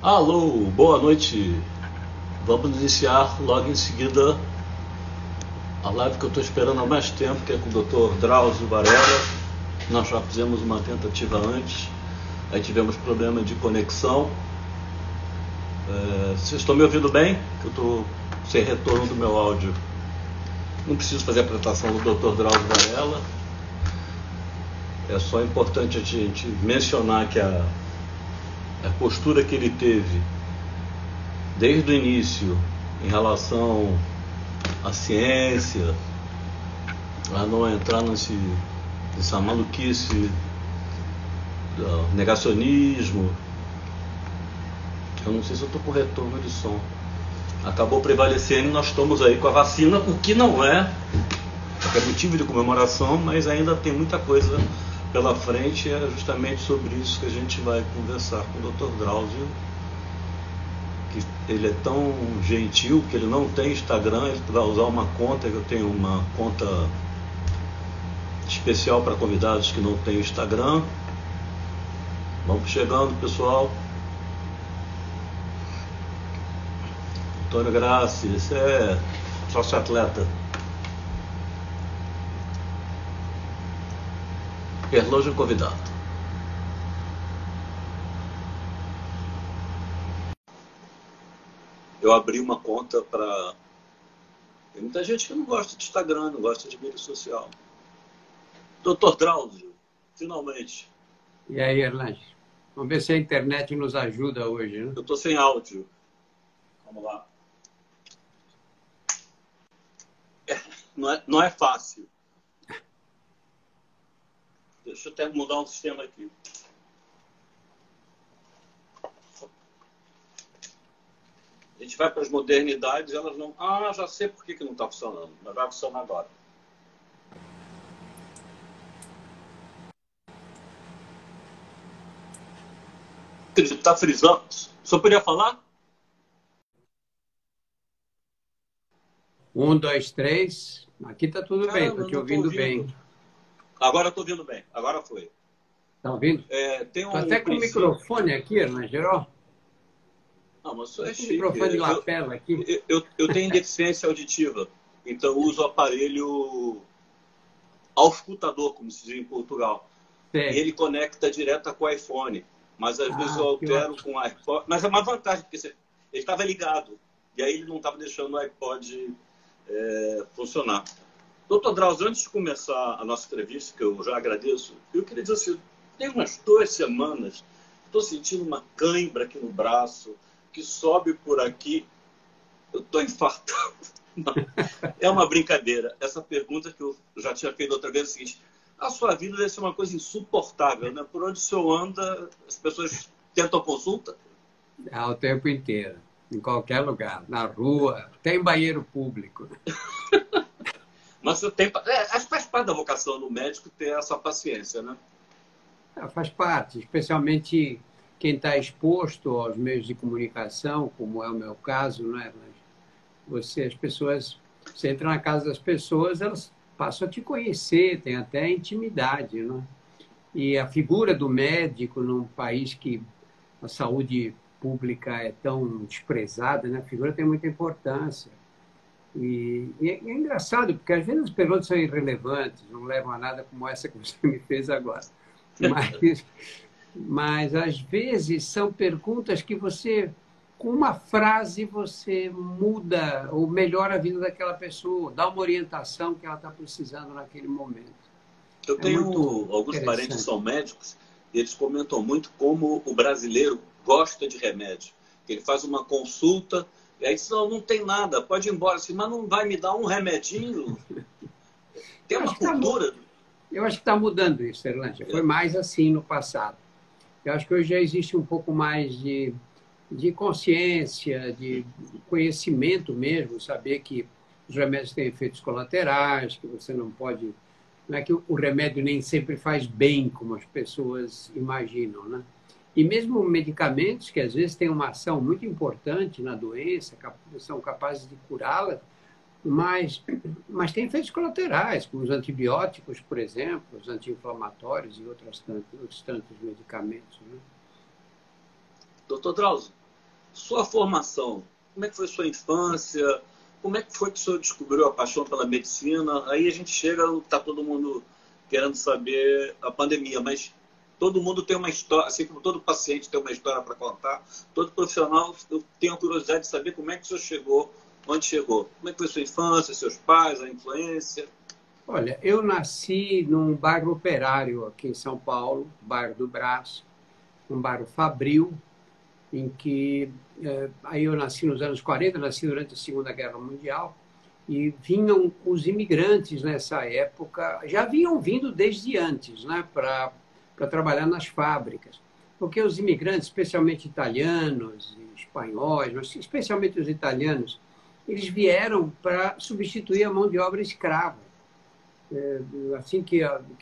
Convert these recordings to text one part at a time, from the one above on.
Alô, boa noite. Vamos iniciar logo em seguida a live que eu estou esperando há mais tempo, que é com o Dr. Drauzio Varela. Nós já fizemos uma tentativa antes, aí tivemos problema de conexão. Vocês estão me ouvindo bem? Que eu estou sem retorno do meu áudio. Não preciso fazer a apresentação do Dr. Drauzio Varela. É só importante a gente mencionar que a postura que ele teve desde o início em relação à ciência, a não entrar nessa maluquice do negacionismo. Eu não sei se eu estou com retorno de som. Acabou prevalecendo e nós estamos aí com a vacina, o que não é motivo de comemoração, mas ainda tem muita coisa pela frente. É justamente sobre isso que a gente vai conversar com o Dr. Drauzio, que ele é tão gentil que ele não tem Instagram, ele vai usar uma conta, que eu tenho uma conta especial para convidados que não tem Instagram. Vamos chegando, pessoal. Antônio Graça, esse é sócio-atleta. Perlojo convidado. Eu abri uma conta para... Tem muita gente que não gosta de Instagram, não gosta de mídia social. Dr. Drauzio, finalmente. E aí, Erlange? Vamos ver se a internet nos ajuda hoje, né? Eu estou sem áudio. Vamos lá. Não é fácil. Deixa eu até mudar um sistema aqui. A gente vai para as modernidades, elas não... Ah, já sei por que não está funcionando, mas vai funcionar agora. Está frisando? Só poderia falar? 1, 2, 3. Aqui está tudo bem, estou te ouvindo bem. Agora estou ouvindo bem, agora foi. Está ouvindo? Tem Tô até com o microfone aqui, Erlange. Não, mas isso é chique. Microfone de lapela aqui. Eu tenho deficiência auditiva, então eu uso o aparelho auscultador, como se diz em Portugal. E ele conecta direto com o iPhone. Mas às vezes eu altero com o iPod. Mas é uma vantagem, porque ele estava ligado. E aí ele não estava deixando o iPod funcionar. Doutor Drauzio, antes de começar a nossa entrevista, que eu já agradeço, eu queria dizer assim, tem umas 2 semanas, estou sentindo uma cãibra aqui no braço, que sobe por aqui. Eu estou infartando. Não, é uma brincadeira. Essa pergunta que eu já tinha feito outra vez é o seguinte: a sua vida deve ser uma coisa insuportável, né? Por onde o senhor anda, as pessoas tentam consulta? O tempo inteiro, em qualquer lugar, na rua, até em banheiro público. Mas você tem... acho que faz parte da vocação do médico ter essa paciência, né? Faz parte, especialmente quem está exposto aos meios de comunicação, como é o meu caso, não é? As pessoas, você entra na casa das pessoas, elas passam a te conhecer, tem até intimidade, não é? E a figura do médico num país que a saúde pública é tão desprezada, né? A figura tem muita importância. E é engraçado, porque às vezes as perguntas são irrelevantes, não levam a nada como essa que você me fez agora. Mas às vezes são perguntas que você, com uma frase, você muda ou melhora a vida daquela pessoa, dá uma orientação que ela está precisando naquele momento. Eu tenho alguns parentes que são médicos e eles comentam muito como o brasileiro gosta de remédio. Ele faz uma consulta e aí diz, não tem nada, pode ir embora. Assim, mas não vai me dar um remedinho? Tem uma cultura... Eu acho que está mudando isso, Erlange. Foi mais assim no passado. Eu acho que hoje já existe um pouco mais de consciência, de conhecimento mesmo, saber que os remédios têm efeitos colaterais, que você não pode... Não é que o remédio nem sempre faz bem, como as pessoas imaginam, né? E mesmo medicamentos, que às vezes têm uma ação muito importante na doença, são capazes de curá-la, mas tem efeitos colaterais, como os antibióticos, por exemplo, os anti-inflamatórios e outros tantos medicamentos, né? Doutor Drauzio, Sua formação, como é que foi sua infância? Como é que foi que o senhor descobriu a paixão pela medicina? Aí a gente chega, está todo mundo querendo saber a pandemia, mas todo mundo tem uma história, assim como todo paciente tem uma história para contar, todo profissional, eu tenho a curiosidade de saber como é que o senhor chegou, onde chegou. Como é que foi sua infância, seus pais, a influência? Olha, eu nasci num bairro operário aqui em São Paulo, bairro do Brás, um bairro fabril, em que aí eu nasci nos anos 40, nasci durante a Segunda Guerra Mundial, e vinham os imigrantes nessa época, já vinham vindo desde antes, né, para trabalhar nas fábricas, porque os imigrantes, especialmente italianos e espanhóis, mas especialmente os italianos, eles vieram para substituir a mão de obra escrava. Assim que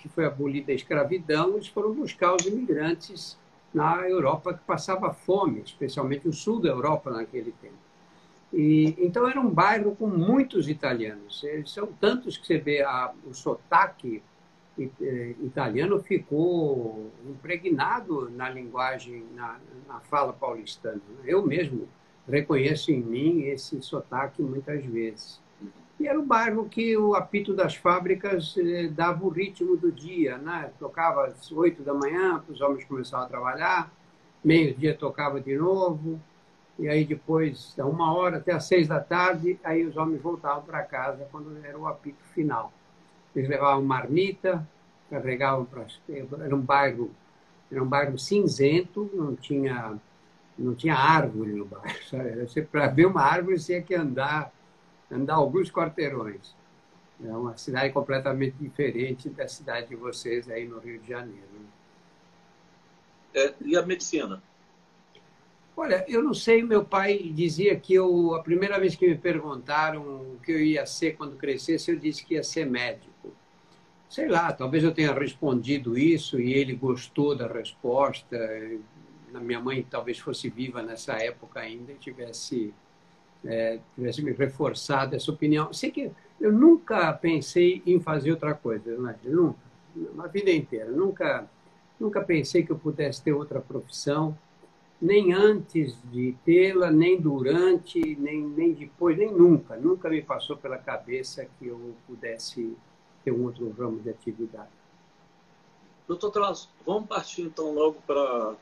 foi abolida a escravidão, eles foram buscar os imigrantes na Europa que passava fome, especialmente o sul da Europa naquele tempo. Então era um bairro com muitos italianos. Eles são tantos que você vê o sotaque italiano ficou impregnado na linguagem, na fala paulistana. Eu mesmo reconheço em mim esse sotaque muitas vezes. E era um bairro que o apito das fábricas dava o ritmo do dia, né? Tocava às 8 da manhã, os homens começavam a trabalhar, meio-dia tocava de novo, e aí depois, da 1 hora até às 6 da tarde, aí os homens voltavam para casa quando era o apito final. Eles levavam marmita, carregavam para... Era um bairro cinzento, não tinha árvore no bairro. Para ver uma árvore, você tinha que andar alguns quarteirões. É uma cidade completamente diferente da cidade de vocês aí no Rio de Janeiro. E a medicina? Olha, eu não sei, meu pai dizia que a primeira vez que me perguntaram o que eu ia ser quando crescesse, eu disse que ia ser médico. Sei lá, talvez eu tenha respondido isso e ele gostou da resposta. A minha mãe talvez fosse viva nessa época ainda e tivesse me reforçado essa opinião. Sei que eu nunca pensei em fazer outra coisa, né? Nunca, na vida inteira. Nunca pensei que eu pudesse ter outra profissão, nem antes de tê-la, nem durante, nem depois, nem nunca. Nunca me passou pela cabeça que eu pudesse ter um outro ramo de atividade. Doutor Trausto, vamos partir então logo para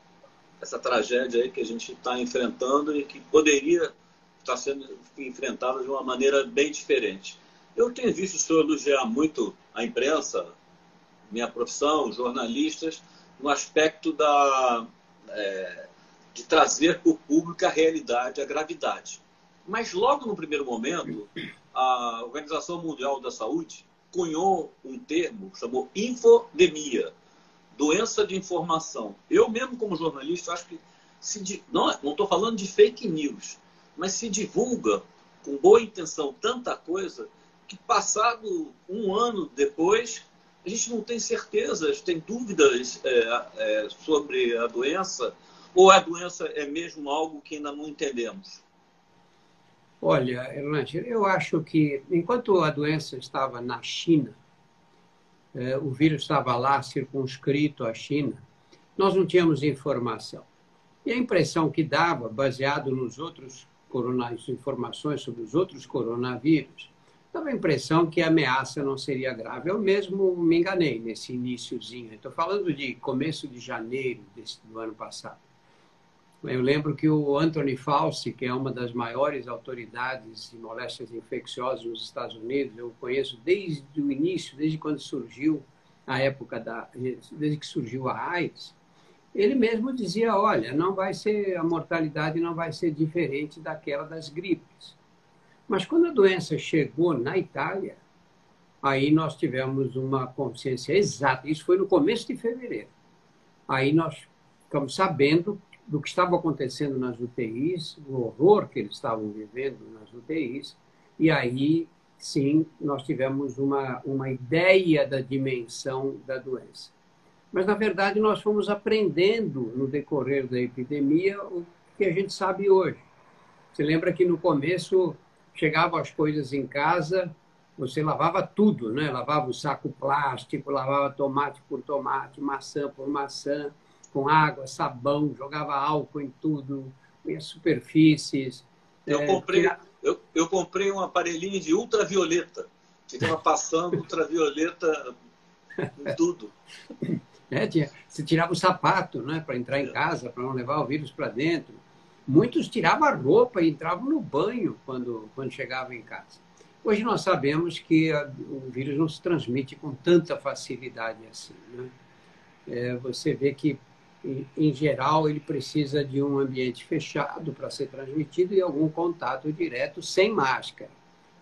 essa tragédia aí que a gente está enfrentando e que poderia está sendo enfrentada de uma maneira bem diferente. Eu tenho visto o senhor elogiar muito a imprensa, minha profissão, jornalistas, no aspecto de trazer para o público a realidade, a gravidade. Mas logo no primeiro momento, a Organização Mundial da Saúde cunhou um termo, chamou infodemia, doença de informação. Eu mesmo, como jornalista, acho que não estou falando de fake news, mas se divulga com boa intenção tanta coisa que passado um ano depois a gente não tem certezas, tem dúvidas sobre a doença, ou a doença é mesmo algo que ainda não entendemos? Olha, Erlanger, eu acho que enquanto a doença estava na China, o vírus estava lá circunscrito à China, nós não tínhamos informação. E a impressão que dava, baseado nos outros informações sobre os outros coronavírus, dava a impressão que a ameaça não seria grave. Eu mesmo me enganei nesse iniciozinho. Estou falando de começo de janeiro do ano passado. Eu lembro que o Anthony Fauci, que é uma das maiores autoridades de moléstias infecciosas nos Estados Unidos, eu conheço desde o início, desde quando surgiu desde que surgiu a AIDS. Ele mesmo dizia, olha, a mortalidade não vai ser diferente daquela das gripes. Mas quando a doença chegou na Itália, aí nós tivemos uma consciência exata. Isso foi no começo de fevereiro. Aí nós ficamos sabendo do que estava acontecendo nas UTIs, o horror que eles estavam vivendo nas UTIs, e aí, sim, nós tivemos uma ideia da dimensão da doença. Mas, na verdade, nós fomos aprendendo no decorrer da epidemia o que a gente sabe hoje. Você lembra que no começo chegavam as coisas em casa, você lavava tudo, né? Lavava o saco plástico, lavava tomate por tomate, maçã por maçã, com água, sabão, jogava álcool em tudo, as superfícies. Eu comprei um aparelhinho de ultravioleta. Ficava passando ultravioleta em tudo. Você tirava o sapato, né, para entrar em casa, para não levar o vírus para dentro. Muitos tiravam a roupa e entravam no banho quando chegavam em casa. Hoje nós sabemos que o vírus não se transmite com tanta facilidade assim, né? Você vê que, em geral, ele precisa de um ambiente fechado para ser transmitido e algum contato direto sem máscara.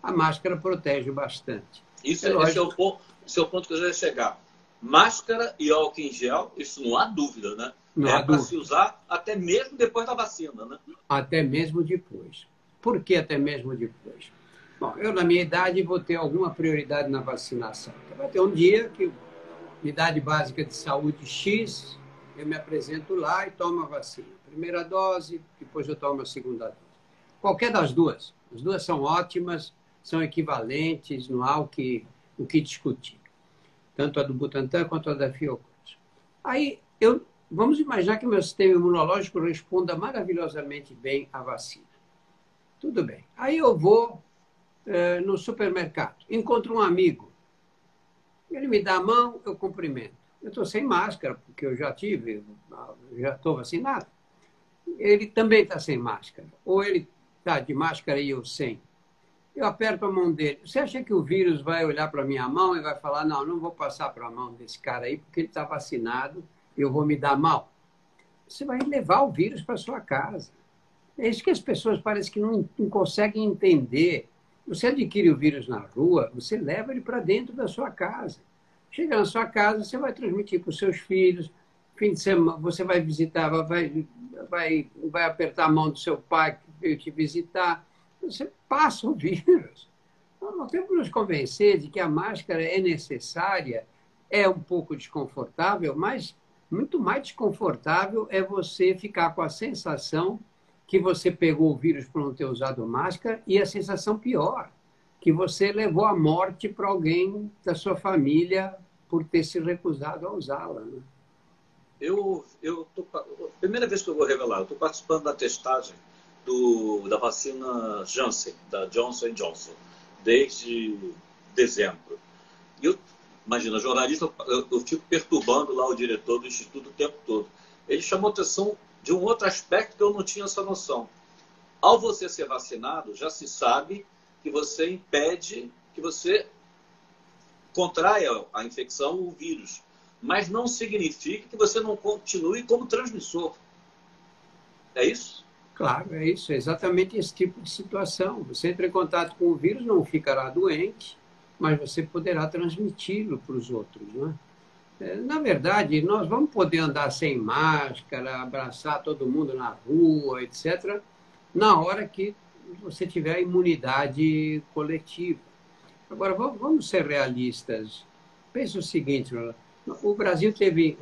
A máscara protege bastante. Esse é o ponto que eu já ia chegar. Máscara e álcool em gel, isso não há dúvida, né? É para se usar até mesmo depois da vacina, né? Até mesmo depois. Por que até mesmo depois? Bom, eu, na minha idade, vou ter alguma prioridade na vacinação. Então, vai ter um dia que, unidade básica de saúde X, eu me apresento lá e tomo a vacina. Primeira dose, depois eu tomo a segunda dose. Qualquer das duas. As duas são ótimas, são equivalentes, não há o que discutir. Tanto a do Butantan quanto a da Fiocruz. Aí, vamos imaginar que o meu sistema imunológico responda maravilhosamente bem à vacina. Tudo bem. Aí eu vou no supermercado, encontro um amigo. Ele me dá a mão, eu cumprimento. Eu estou sem máscara, porque eu já estou vacinado. Ele também está sem máscara. Ou ele está de máscara e eu sem. Eu aperto a mão dele. Você acha que o vírus vai olhar para a minha mão e vai falar, não vou passar para a mão desse cara aí, porque ele está vacinado e eu vou me dar mal? Você vai levar o vírus para sua casa. É isso que as pessoas parecem que não conseguem entender. Você adquire o vírus na rua, você leva ele para dentro da sua casa. Chega na sua casa, você vai transmitir para os seus filhos. Fim de semana, você vai visitar, vai apertar a mão do seu pai que veio te visitar. Você passa o vírus. Então, nós temos que nos convencer de que a máscara é necessária, é um pouco desconfortável, mas muito mais desconfortável é você ficar com a sensação que você pegou o vírus por não ter usado máscara e a sensação pior, que você levou a morte para alguém da sua família por ter se recusado a usá-la. Né? Primeira vez que eu vou revelar, eu estou participando da testagem da vacina Janssen, da Johnson & Johnson, desde dezembro. E imagina, jornalista, eu fico perturbando lá o diretor do Instituto o tempo todo. Ele chamou atenção de um outro aspecto que eu não tinha essa noção. Ao você ser vacinado, já se sabe que você impede que você contraia a infecção, o vírus. Mas não significa que você não continue como transmissor. É isso? Claro, é isso. É exatamente esse tipo de situação. Você entra em contato com o vírus, não ficará doente, mas você poderá transmiti-lo para os outros, não é? Na verdade, nós vamos poder andar sem máscara, abraçar todo mundo na rua, etc., na hora que você tiver a imunidade coletiva. Agora, vamos ser realistas. Pense o seguinte, o Brasil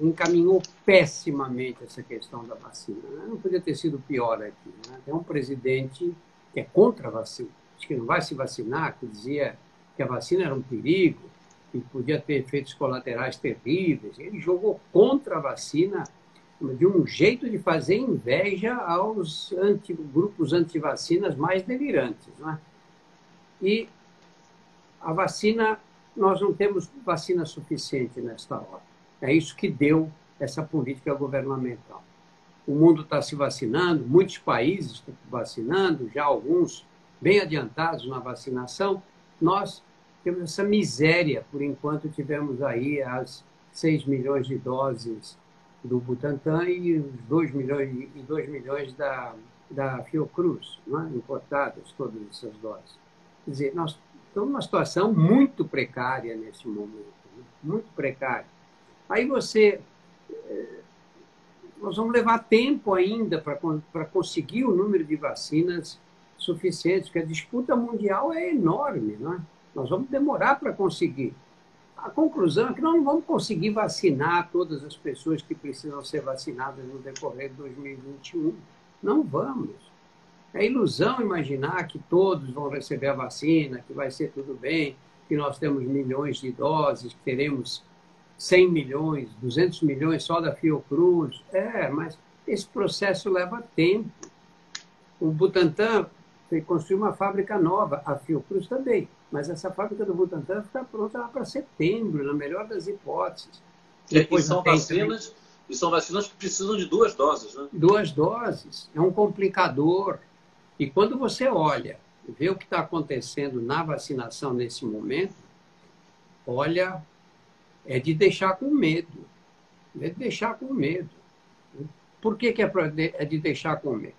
encaminhou pessimamente essa questão da vacina. Não podia ter sido pior aqui. Né? Tem um presidente que é contra a vacina, que não vai se vacinar, que dizia que a vacina era um perigo, que podia ter efeitos colaterais terríveis. Ele jogou contra a vacina de um jeito de fazer inveja aos grupos antivacinas mais delirantes. Né? E a vacina, nós não temos vacina suficiente nesta hora. É isso que deu essa política governamental. O mundo está se vacinando, muitos países estão vacinando, já alguns bem adiantados na vacinação. Nós temos essa miséria, por enquanto tivemos aí as 6 milhões de doses do Butantan e os 2 milhões da Fiocruz, né? Importadas, todas essas doses. Quer dizer, nós estamos numa situação muito precária nesse momento, né? Muito precária. Aí nós vamos levar tempo ainda para conseguir o número de vacinas suficientes, porque a disputa mundial é enorme, não é? Nós vamos demorar para conseguir. A conclusão é que nós não vamos conseguir vacinar todas as pessoas que precisam ser vacinadas no decorrer de 2021. Não vamos. É ilusão imaginar que todos vão receber a vacina, que vai ser tudo bem, que nós temos milhões de doses, que teremos 100 milhões, 200 milhões só da Fiocruz. Mas esse processo leva tempo. O Butantan construiu uma fábrica nova, a Fiocruz também, mas essa fábrica do Butantan está pronta lá para setembro, na melhor das hipóteses. Depois e são vacinas que precisam de 2 doses, né? 2 doses. É um complicador. E quando você olha, vê o que está acontecendo na vacinação nesse momento, olha, é de deixar com medo. É de deixar com medo. Por que é de deixar com medo?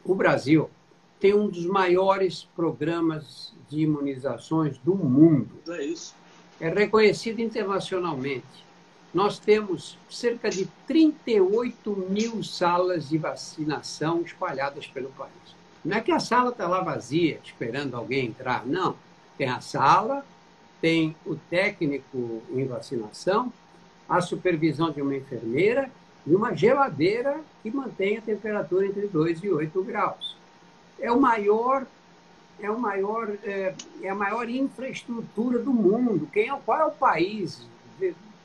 O Brasil tem um dos maiores programas de imunizações do mundo. É isso. É reconhecido internacionalmente. Nós temos cerca de 38 mil salas de vacinação espalhadas pelo país. Não é que a sala está lá vazia, esperando alguém entrar, não. Tem a sala, tem o técnico em vacinação, a supervisão de uma enfermeira e uma geladeira que mantém a temperatura entre 2 e 8 graus. É a maior infraestrutura do mundo. Qual é o país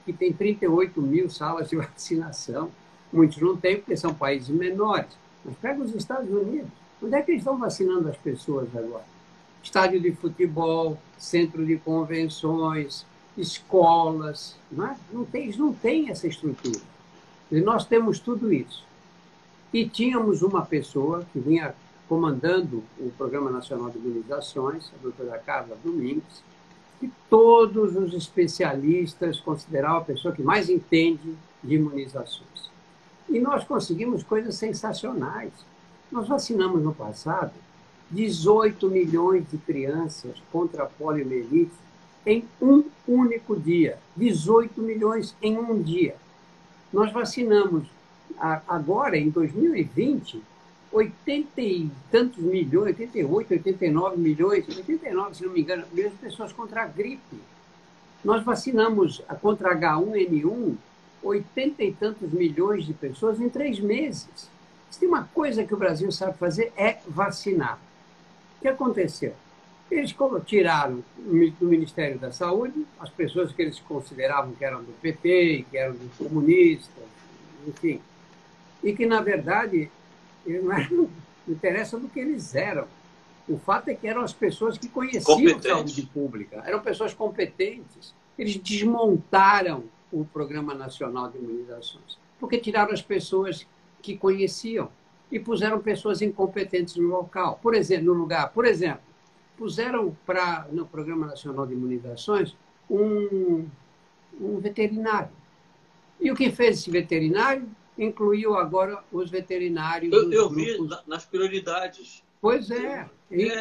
que tem 38 mil salas de vacinação? Muitos não têm, porque são países menores. Mas pega os Estados Unidos. Onde é que eles estão vacinando as pessoas agora? Estádio de futebol, centro de convenções, escolas. Não é? Eles não têm essa estrutura. E nós temos tudo isso. E tínhamos uma pessoa que vinha comandando o Programa Nacional de Imunizações, a doutora Carla Domingues, que todos os especialistas consideravam a pessoa que mais entende de imunizações. E nós conseguimos coisas sensacionais. Nós vacinamos no passado 18 milhões de crianças contra a poliomielite em um único dia. 18 milhões em um dia. Nós vacinamos agora, em 2020, 80 e tantos milhões, 88, 89 milhões, 89, se não me engano, milhões de pessoas contra a gripe. Nós vacinamos contra H1N1 80 e tantos milhões de pessoas em 3 meses. Se tem uma coisa que o Brasil sabe fazer é vacinar. O que aconteceu? Eles tiraram do Ministério da Saúde as pessoas que eles consideravam que eram do PT, que eram dos comunistas, enfim. E que, na verdade, não interessa do que eles eram. O fato é que eram as pessoas que conheciam a saúde pública, eram pessoas competentes. Eles desmontaram o Programa Nacional de Imunizações, porque tiraram as pessoas que conheciam e puseram pessoas incompetentes no local. Por exemplo, puseram no Programa Nacional de Imunizações um veterinário. E o que fez esse veterinário? Incluiu agora os veterinários. Eu vi nas prioridades. Pois é,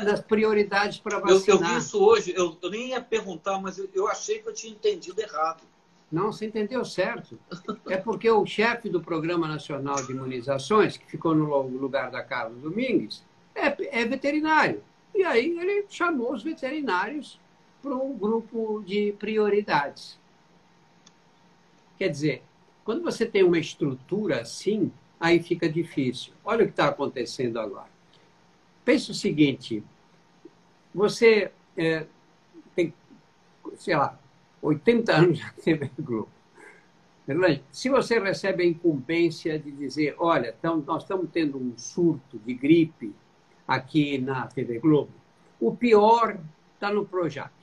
nas prioridades para vacinar. Eu vi isso hoje, eu nem ia perguntar, mas eu achei que eu tinha entendido errado. Não, você entendeu certo. É porque o chefe do Programa Nacional de Imunizações, que ficou no lugar da Carla Domingues, é veterinário. E aí ele chamou os veterinários para um grupo de prioridades. Quer dizer, quando você tem uma estrutura assim, aí fica difícil. Olha o que está acontecendo agora. Pense o seguinte, você tem, sei lá, 80 anos na TV Globo. Se você recebe a incumbência de dizer, olha, nós estamos tendo um surto de gripe aqui na TV Globo, o pior está no Projac.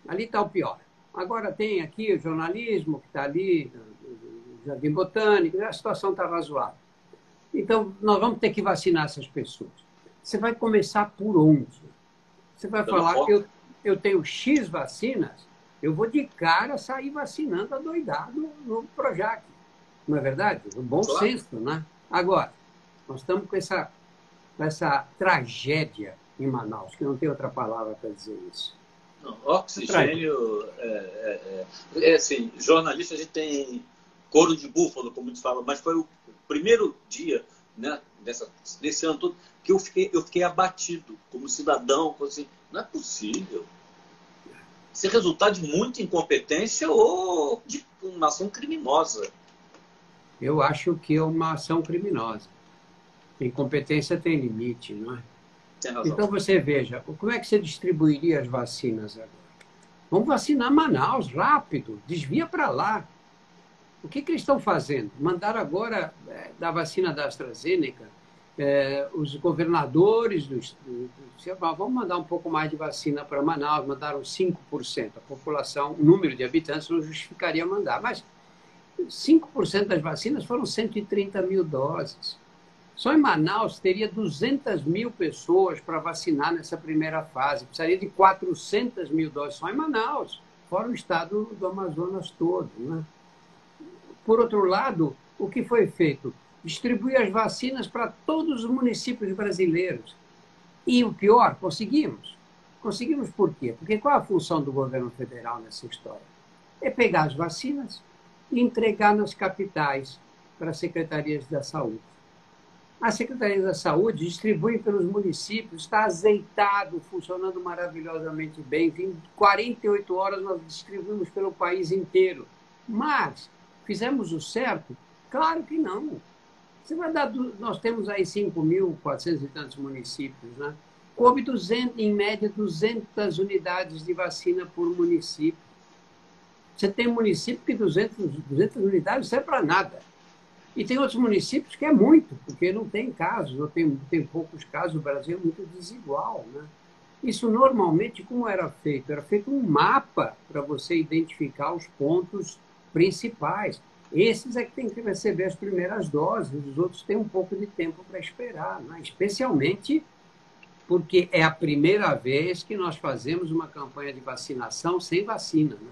Ali está o pior. Agora tem aqui o jornalismo que está ali, o Jardim Botânico, a situação está razoável. Então, nós vamos ter que vacinar essas pessoas. Você vai começar por onde? Você vai falar, eu tenho X vacinas, eu vou de cara sair vacinando adoidado no Projac. Não é verdade? O bom senso, né? Agora, nós estamos com essa tragédia em Manaus, que não tem outra palavra para dizer isso. Não, oxigênio, assim, jornalista a gente tem couro de búfalo, como eles falam, mas foi o primeiro dia, né, desse ano todo que eu fiquei abatido como cidadão, assim, não é possível. Isso é resultado de muita incompetência ou de uma ação criminosa? Eu acho que é uma ação criminosa. Incompetência tem limite, não é? Tem razão. Então você veja, como é que você distribuiria as vacinas agora? Vamos vacinar Manaus, rápido, desvia para lá. O que eles estão fazendo? Mandaram agora da vacina da AstraZeneca Os governadores vamos mandar um pouco mais de vacina para Manaus, mandaram 5%. A população, o número de habitantes não justificaria mandar, mas 5% das vacinas foram 130 mil doses. Só em Manaus teria 200 mil pessoas para vacinar nessa primeira fase. Precisaria de 400 mil doses só em Manaus, fora o estado do Amazonas todo, né? Por outro lado, o que foi feito? Distribuir as vacinas para todos os municípios brasileiros. E o pior, conseguimos. Conseguimos por quê? Porque qual é a função do governo federal nessa história? É pegar as vacinas e entregar nas capitais para as secretarias da saúde. A Secretaria da Saúde distribui pelos municípios, está azeitado, funcionando maravilhosamente bem. Em 48 horas nós distribuímos pelo país inteiro. Mas fizemos o certo? Claro que não. Você vai dar, nós temos aí 5.400 e tantos municípios, né? Coube em média 200 unidades de vacina por município. Você tem município que 200 unidades não serve para nada. E tem outros municípios que é muito, porque não tem casos, ou tem poucos casos, o Brasil é muito desigual, né? Isso normalmente, como era feito? Era feito um mapa para você identificar os pontos principais. Esses é que tem que receber as primeiras doses, os outros têm um pouco de tempo para esperar, né? Especialmente porque é a primeira vez que nós fazemos uma campanha de vacinação sem vacina, né?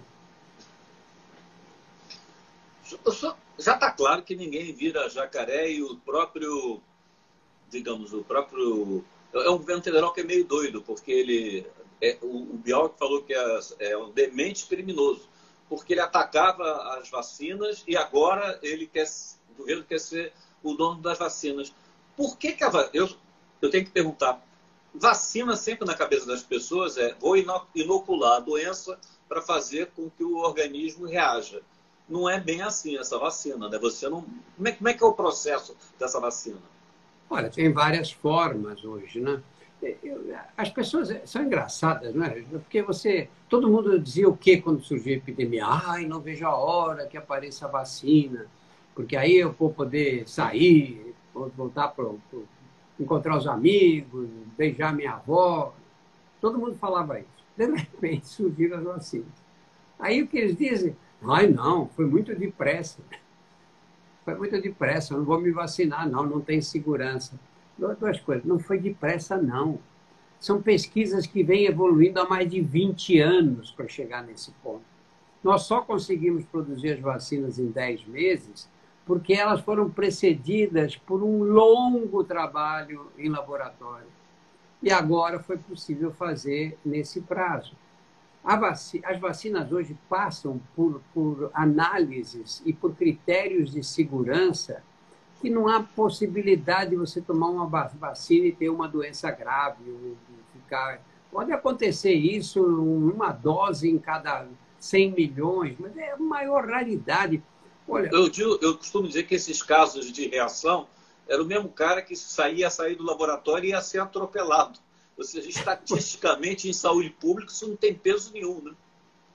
Já está claro que ninguém vira jacaré e o próprio, digamos, é um governo federal que é meio doido, porque o Bial falou que é um demente criminoso, porque ele atacava as vacinas e agora o governo quer ser o dono das vacinas. Por que eu tenho que perguntar, vacina sempre na cabeça das pessoas vou inocular a doença para fazer com que o organismo reaja. Não é bem assim essa vacina, né? Você não... Como é que é o processo dessa vacina? Olha, tem várias formas hoje, né? As pessoas são engraçadas, né? Porque todo mundo dizia o quê quando surgiu a epidemia? Ai, não vejo a hora que apareça a vacina, porque aí eu vou poder sair, vou voltar para encontrar os amigos, beijar minha avó. Todo mundo falava isso. De repente surgiram as vacinas. Aí o que eles dizem? Ai, não, foi muito depressa. Foi muito depressa, eu não vou me vacinar, não tem segurança. Duas coisas, não foi depressa, não. São pesquisas que vêm evoluindo há mais de 20 anos para chegar nesse ponto. Nós só conseguimos produzir as vacinas em 10 meses porque elas foram precedidas por um longo trabalho em laboratório. E agora foi possível fazer nesse prazo. As vacinas hoje passam por análises e por critérios de segurança que não há possibilidade de você tomar uma vacina e ter uma doença grave. Pode acontecer isso, uma dose em cada 100 milhões, mas é a maior raridade. Olha, eu costumo dizer que esses casos de reação era o mesmo cara que ia sair do laboratório e ia ser atropelado. Ou seja, estatisticamente, em saúde pública, isso não tem peso nenhum, né?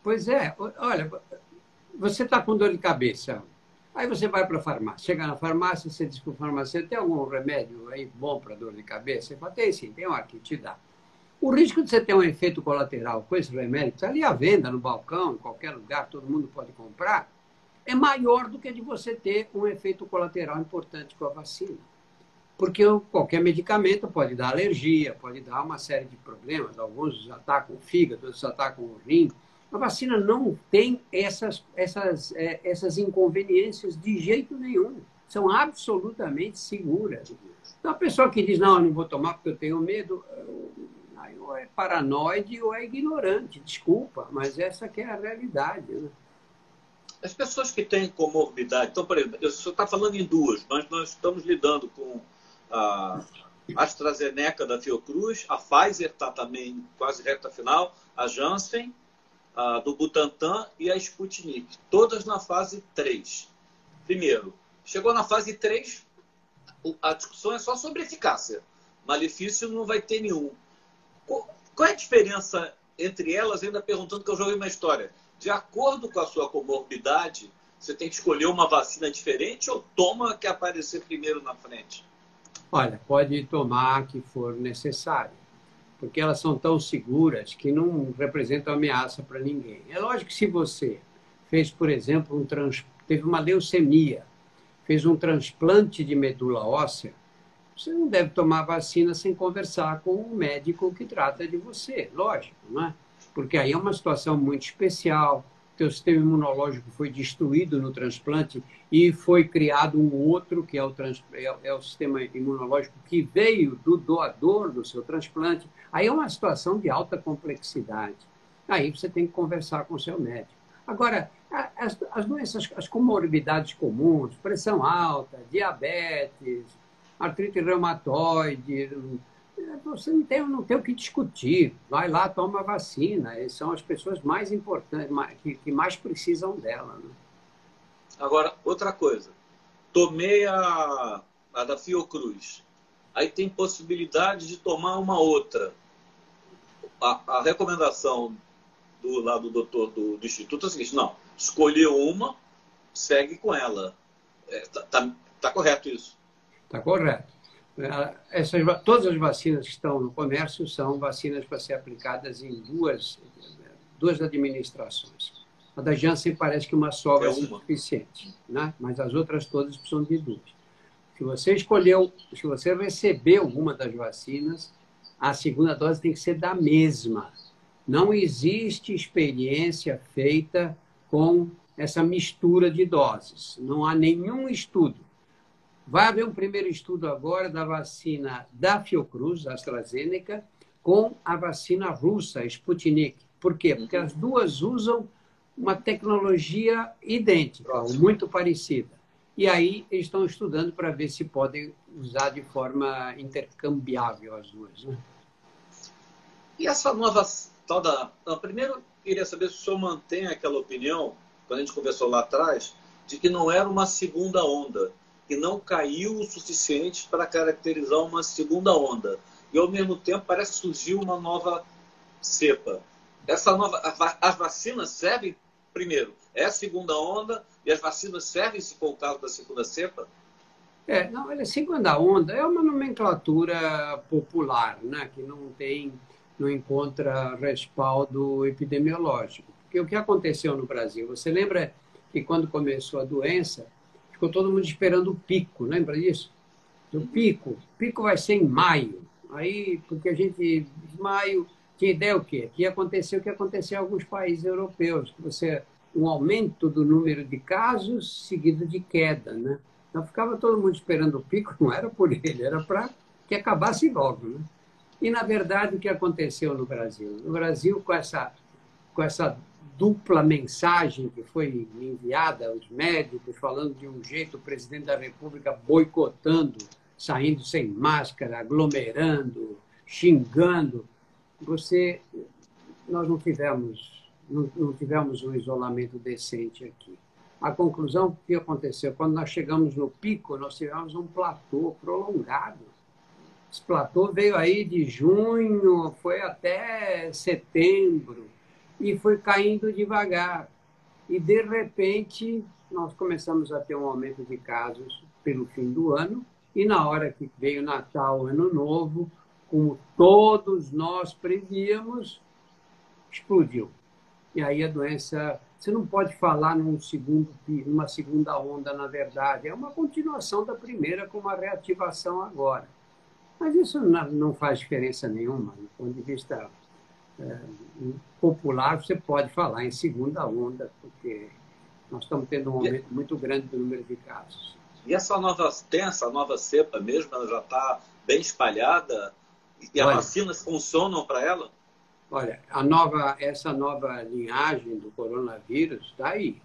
Pois é. Olha, você está com dor de cabeça. Aí você vai para a farmácia. Chega na farmácia, você diz para o farmacêutico, tem algum remédio aí bom para dor de cabeça? Ele fala, tem sim, tem um aqui, te dá. O risco de você ter um efeito colateral com esse remédio, que está ali à venda no balcão, em qualquer lugar, todo mundo pode comprar, é maior do que de você ter um efeito colateral importante com a vacina. Porque qualquer medicamento pode dar alergia, pode dar uma série de problemas. Alguns atacam o fígado, outros atacam o rim. A vacina não tem essas inconveniências de jeito nenhum. São absolutamente seguras. Então, a pessoa que diz, não, eu não vou tomar porque eu tenho medo, ou é paranoide ou é ignorante. Desculpa, mas essa que é a realidade, né? As pessoas que têm comorbidade... Então, por exemplo, você está falando em duas, mas nós estamos lidando com a AstraZeneca da Fiocruz, a Pfizer está também quase reta final, a Janssen, a do Butantan e a Sputnik, todas na fase 3. Primeiro, chegou na fase 3, a discussão é só sobre eficácia. Malefício não vai ter nenhum. Qual é a diferença entre elas, ainda perguntando que eu já ouvi uma história? De acordo com a sua comorbidade, você tem que escolher uma vacina diferente ou toma a que aparecer primeiro na frente? Olha, pode tomar que for necessário, porque elas são tão seguras que não representam ameaça para ninguém. É lógico que se você fez, por exemplo, teve uma leucemia, fez um transplante de medula óssea, você não deve tomar vacina sem conversar com o médico que trata de você, lógico, não é? Porque aí é uma situação muito especial, teu sistema imunológico foi destruído no transplante e foi criado um outro, que é o sistema imunológico que veio do doador do seu transplante. Aí é uma situação de alta complexidade. Aí você tem que conversar com o seu médico. Agora, as doenças, as comorbidades comuns, pressão alta, diabetes, artrite reumatoide, você não tem o que discutir. Vai lá, toma a vacina. Essas são as pessoas mais importantes, que mais precisam dela. Né? Agora, outra coisa. Tomei a da Fiocruz. Aí tem possibilidade de tomar uma outra. A recomendação do doutor do Instituto é o seguinte, não, escolheu uma, segue com ela. Tá correto isso? Está correto. Todas as vacinas que estão no comércio são vacinas para ser aplicadas em duas administrações. A da Janssen parece que uma só vai ser suficiente, né? Mas as outras todas precisam de duas. Se você recebeu uma das vacinas, a segunda dose tem que ser da mesma. Não existe experiência feita com essa mistura de doses. Não há nenhum estudo. Vai haver um primeiro estudo agora da vacina da Fiocruz, AstraZeneca, com a vacina russa, Sputnik. Por quê? Porque as duas usam uma tecnologia idêntica, ou muito parecida. E aí eles estão estudando para ver se podem usar de forma intercambiável as duas. Né? E essa nova tal da... Primeiro, queria saber se o senhor mantém aquela opinião, quando a gente conversou lá atrás, de que não era uma segunda onda, que não caiu o suficiente para caracterizar uma segunda onda. E, ao mesmo tempo, parece que surgiu uma nova cepa. As vacinas servem, primeiro, é a segunda onda, e as vacinas servem, se for o caso da segunda cepa? Não, a segunda onda é uma nomenclatura popular, né, que não encontra respaldo epidemiológico. Porque o que aconteceu no Brasil? Você lembra que quando começou a doença, ficou todo mundo esperando o pico, lembra disso? O pico vai ser em maio. Aí, porque a gente, maio, tinha ideia o quê? Que ia acontecer o que aconteceu em alguns países europeus, que um aumento do número de casos seguido de queda, né? Então ficava todo mundo esperando o pico, não era por ele, era para que acabasse logo, né? E, na verdade, o que aconteceu no Brasil? No Brasil, com essa dupla mensagem que foi enviada aos médicos, falando de um jeito, o presidente da República boicotando, saindo sem máscara, aglomerando, xingando. Nós não tivemos um isolamento decente aqui. A conclusão, o que aconteceu? Quando nós chegamos no pico, nós tivemos um platô prolongado. Esse platô veio aí de junho, foi até setembro, e foi caindo devagar. E, de repente, nós começamos a ter um aumento de casos pelo fim do ano, e na hora que veio Natal, Ano Novo, como todos nós prevíamos, explodiu. E aí a doença... Você não pode falar numa segunda onda, na verdade. É uma continuação da primeira com uma reativação agora. Mas isso não faz diferença nenhuma. Do ponto de vista popular, você pode falar em segunda onda, porque nós estamos tendo um aumento muito grande do número de casos. E essa nova cepa mesmo, ela já está bem espalhada? E as vacinas funcionam para ela? Olha, essa nova linhagem do coronavírus está aí.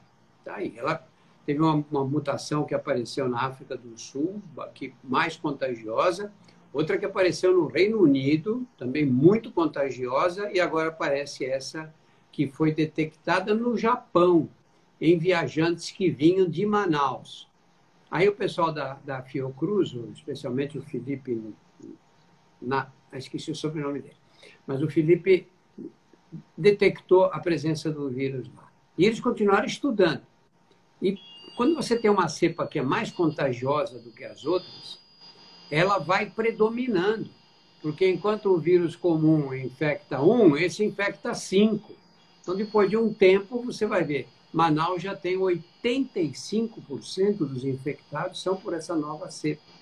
Ela teve uma mutação que apareceu na África do Sul, mais contagiosa, outra que apareceu no Reino Unido, também muito contagiosa, e agora aparece essa que foi detectada no Japão, em viajantes que vinham de Manaus. Aí o pessoal da Fiocruz, especialmente o Felipe, esqueci o sobrenome dele, mas o Felipe detectou a presença do vírus lá. E eles continuaram estudando. E quando você tem uma cepa que é mais contagiosa do que as outras, ela vai predominando. Porque enquanto o vírus comum infecta 1, esse infecta 5. Então, depois de um tempo, você vai ver, Manaus já tem 85% dos infectados são por essa nova cepa.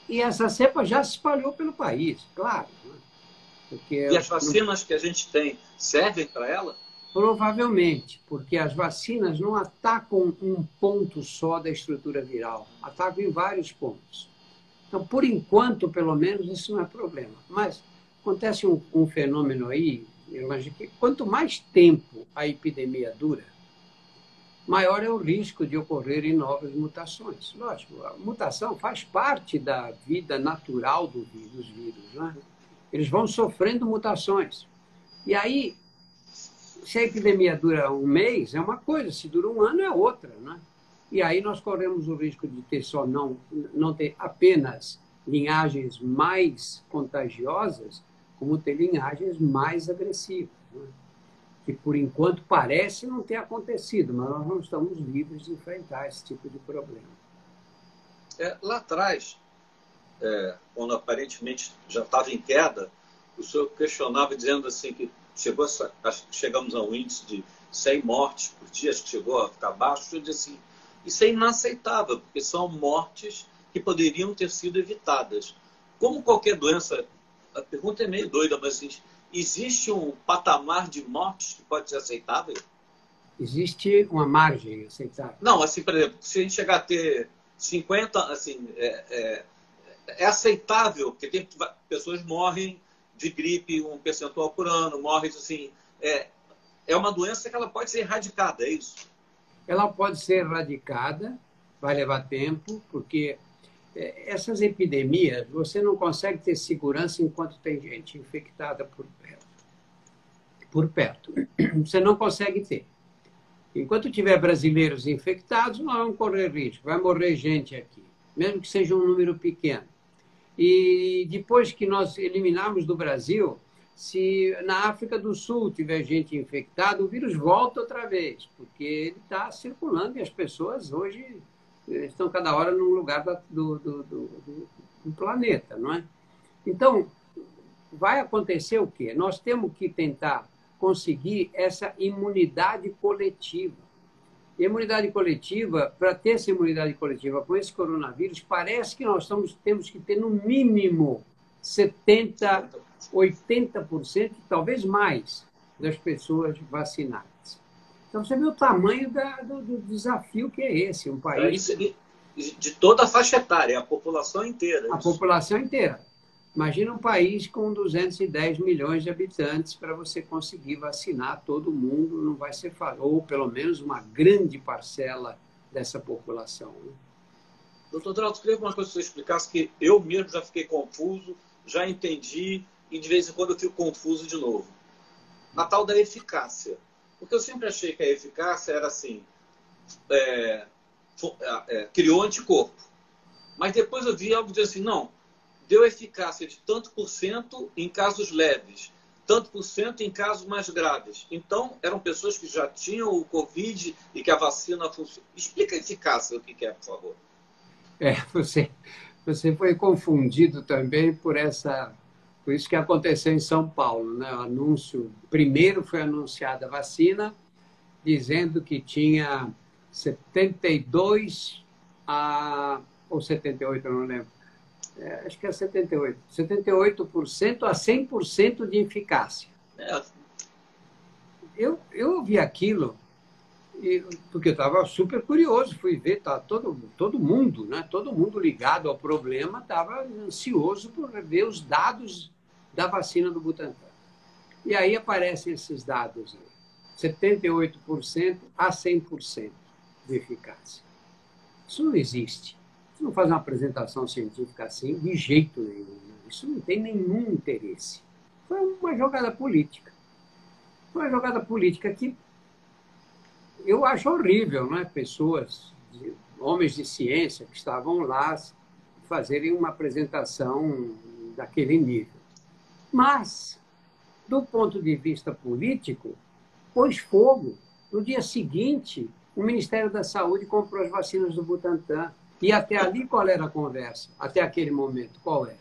E essa cepa já se espalhou pelo país, claro. Né? Porque e as vacinas que a gente tem servem para ela? Provavelmente, porque as vacinas não atacam um ponto só da estrutura viral, atacam em vários pontos. Então, por enquanto, pelo menos, isso não é problema. Mas acontece um fenômeno aí, eu imagino que quanto mais tempo a epidemia dura, maior é o risco de ocorrerem novas mutações. Lógico, a mutação faz parte da vida natural dos vírus. Né? Eles vão sofrendo mutações. E aí, se a epidemia dura um mês, é uma coisa, se dura um ano, é outra. Né? E aí nós corremos o risco de ter não ter apenas linhagens mais contagiosas, como ter linhagens mais agressivas. Né? Que, por enquanto, parece não ter acontecido, mas nós não estamos livres de enfrentar esse tipo de problema. Lá atrás, quando aparentemente já estava em queda, o senhor questionava dizendo assim que chegamos a um índice de 100 mortes por dia, acho que chegou a ficar baixo. O senhor disse assim, isso é inaceitável, porque são mortes que poderiam ter sido evitadas. Como qualquer doença, a pergunta é meio doida, mas assim, existe um patamar de mortes que pode ser aceitável? Existe uma margem aceitável? Não, assim, por exemplo, se a gente chegar a ter 50, assim, é aceitável, porque tem pessoas morrem de gripe, um percentual por ano, morrem assim. É uma doença que ela pode ser erradicada, é isso? Ela pode ser erradicada, vai levar tempo, porque essas epidemias, você não consegue ter segurança enquanto tem gente infectada por perto. Você não consegue ter. Enquanto tiver brasileiros infectados, nós vamos correr risco. Vai morrer gente aqui, mesmo que seja um número pequeno. E depois que nós eliminarmos do Brasil, se na África do Sul tiver gente infectada, o vírus volta outra vez, porque ele está circulando e as pessoas hoje estão cada hora num lugar do planeta, não é? Então, vai acontecer o quê? Nós temos que tentar conseguir essa imunidade coletiva. E a imunidade coletiva, para ter essa imunidade coletiva com esse coronavírus, parece que nós temos que ter no mínimo 70%, 80%, talvez mais, das pessoas vacinadas. Então, você vê o tamanho do desafio que é esse. Um país... De toda a faixa etária, a população inteira. A população inteira. Imagina um país com 210 milhões de habitantes, para você conseguir vacinar todo mundo, não vai ser fácil, ou pelo menos uma grande parcela dessa população. Né? Doutor Drauzio, eu queria que uma coisa que você explicasse, que eu mesmo já fiquei confuso, já entendi, e de vez em quando eu fico confuso de novo. A tal da eficácia. Porque eu sempre achei que a eficácia era assim, criou anticorpo. Mas depois eu vi algo dizer assim, não, deu eficácia de tanto por cento em casos leves, tanto por cento em casos mais graves. Então, eram pessoas que já tinham o Covid e que a vacina funciona. Explica a eficácia, o que é, por favor. Você foi confundido também por isso que aconteceu em São Paulo. Né? O anúncio, primeiro foi anunciada a vacina, dizendo que tinha 72 ou 78, eu não lembro. Acho que é 78%. 78% a 100% de eficácia. Eu ouvi aquilo, porque eu estava super curioso, fui ver, tá, todo mundo, né? Todo mundo ligado ao problema, estava ansioso por ver os dados da vacina do Butantan. E aí aparecem esses dados aí. 78% a 100% de eficácia. Isso não existe. Você não faz uma apresentação científica assim de jeito nenhum. Isso não tem nenhum interesse. Foi uma jogada política. Foi uma jogada política que eu acho horrível, né? Pessoas, homens de ciência que estavam lá fazerem uma apresentação daquele nível. Mas, do ponto de vista político, pôs fogo. No dia seguinte, o Ministério da Saúde comprou as vacinas do Butantan. E até ali, qual era a conversa? Até aquele momento, qual era?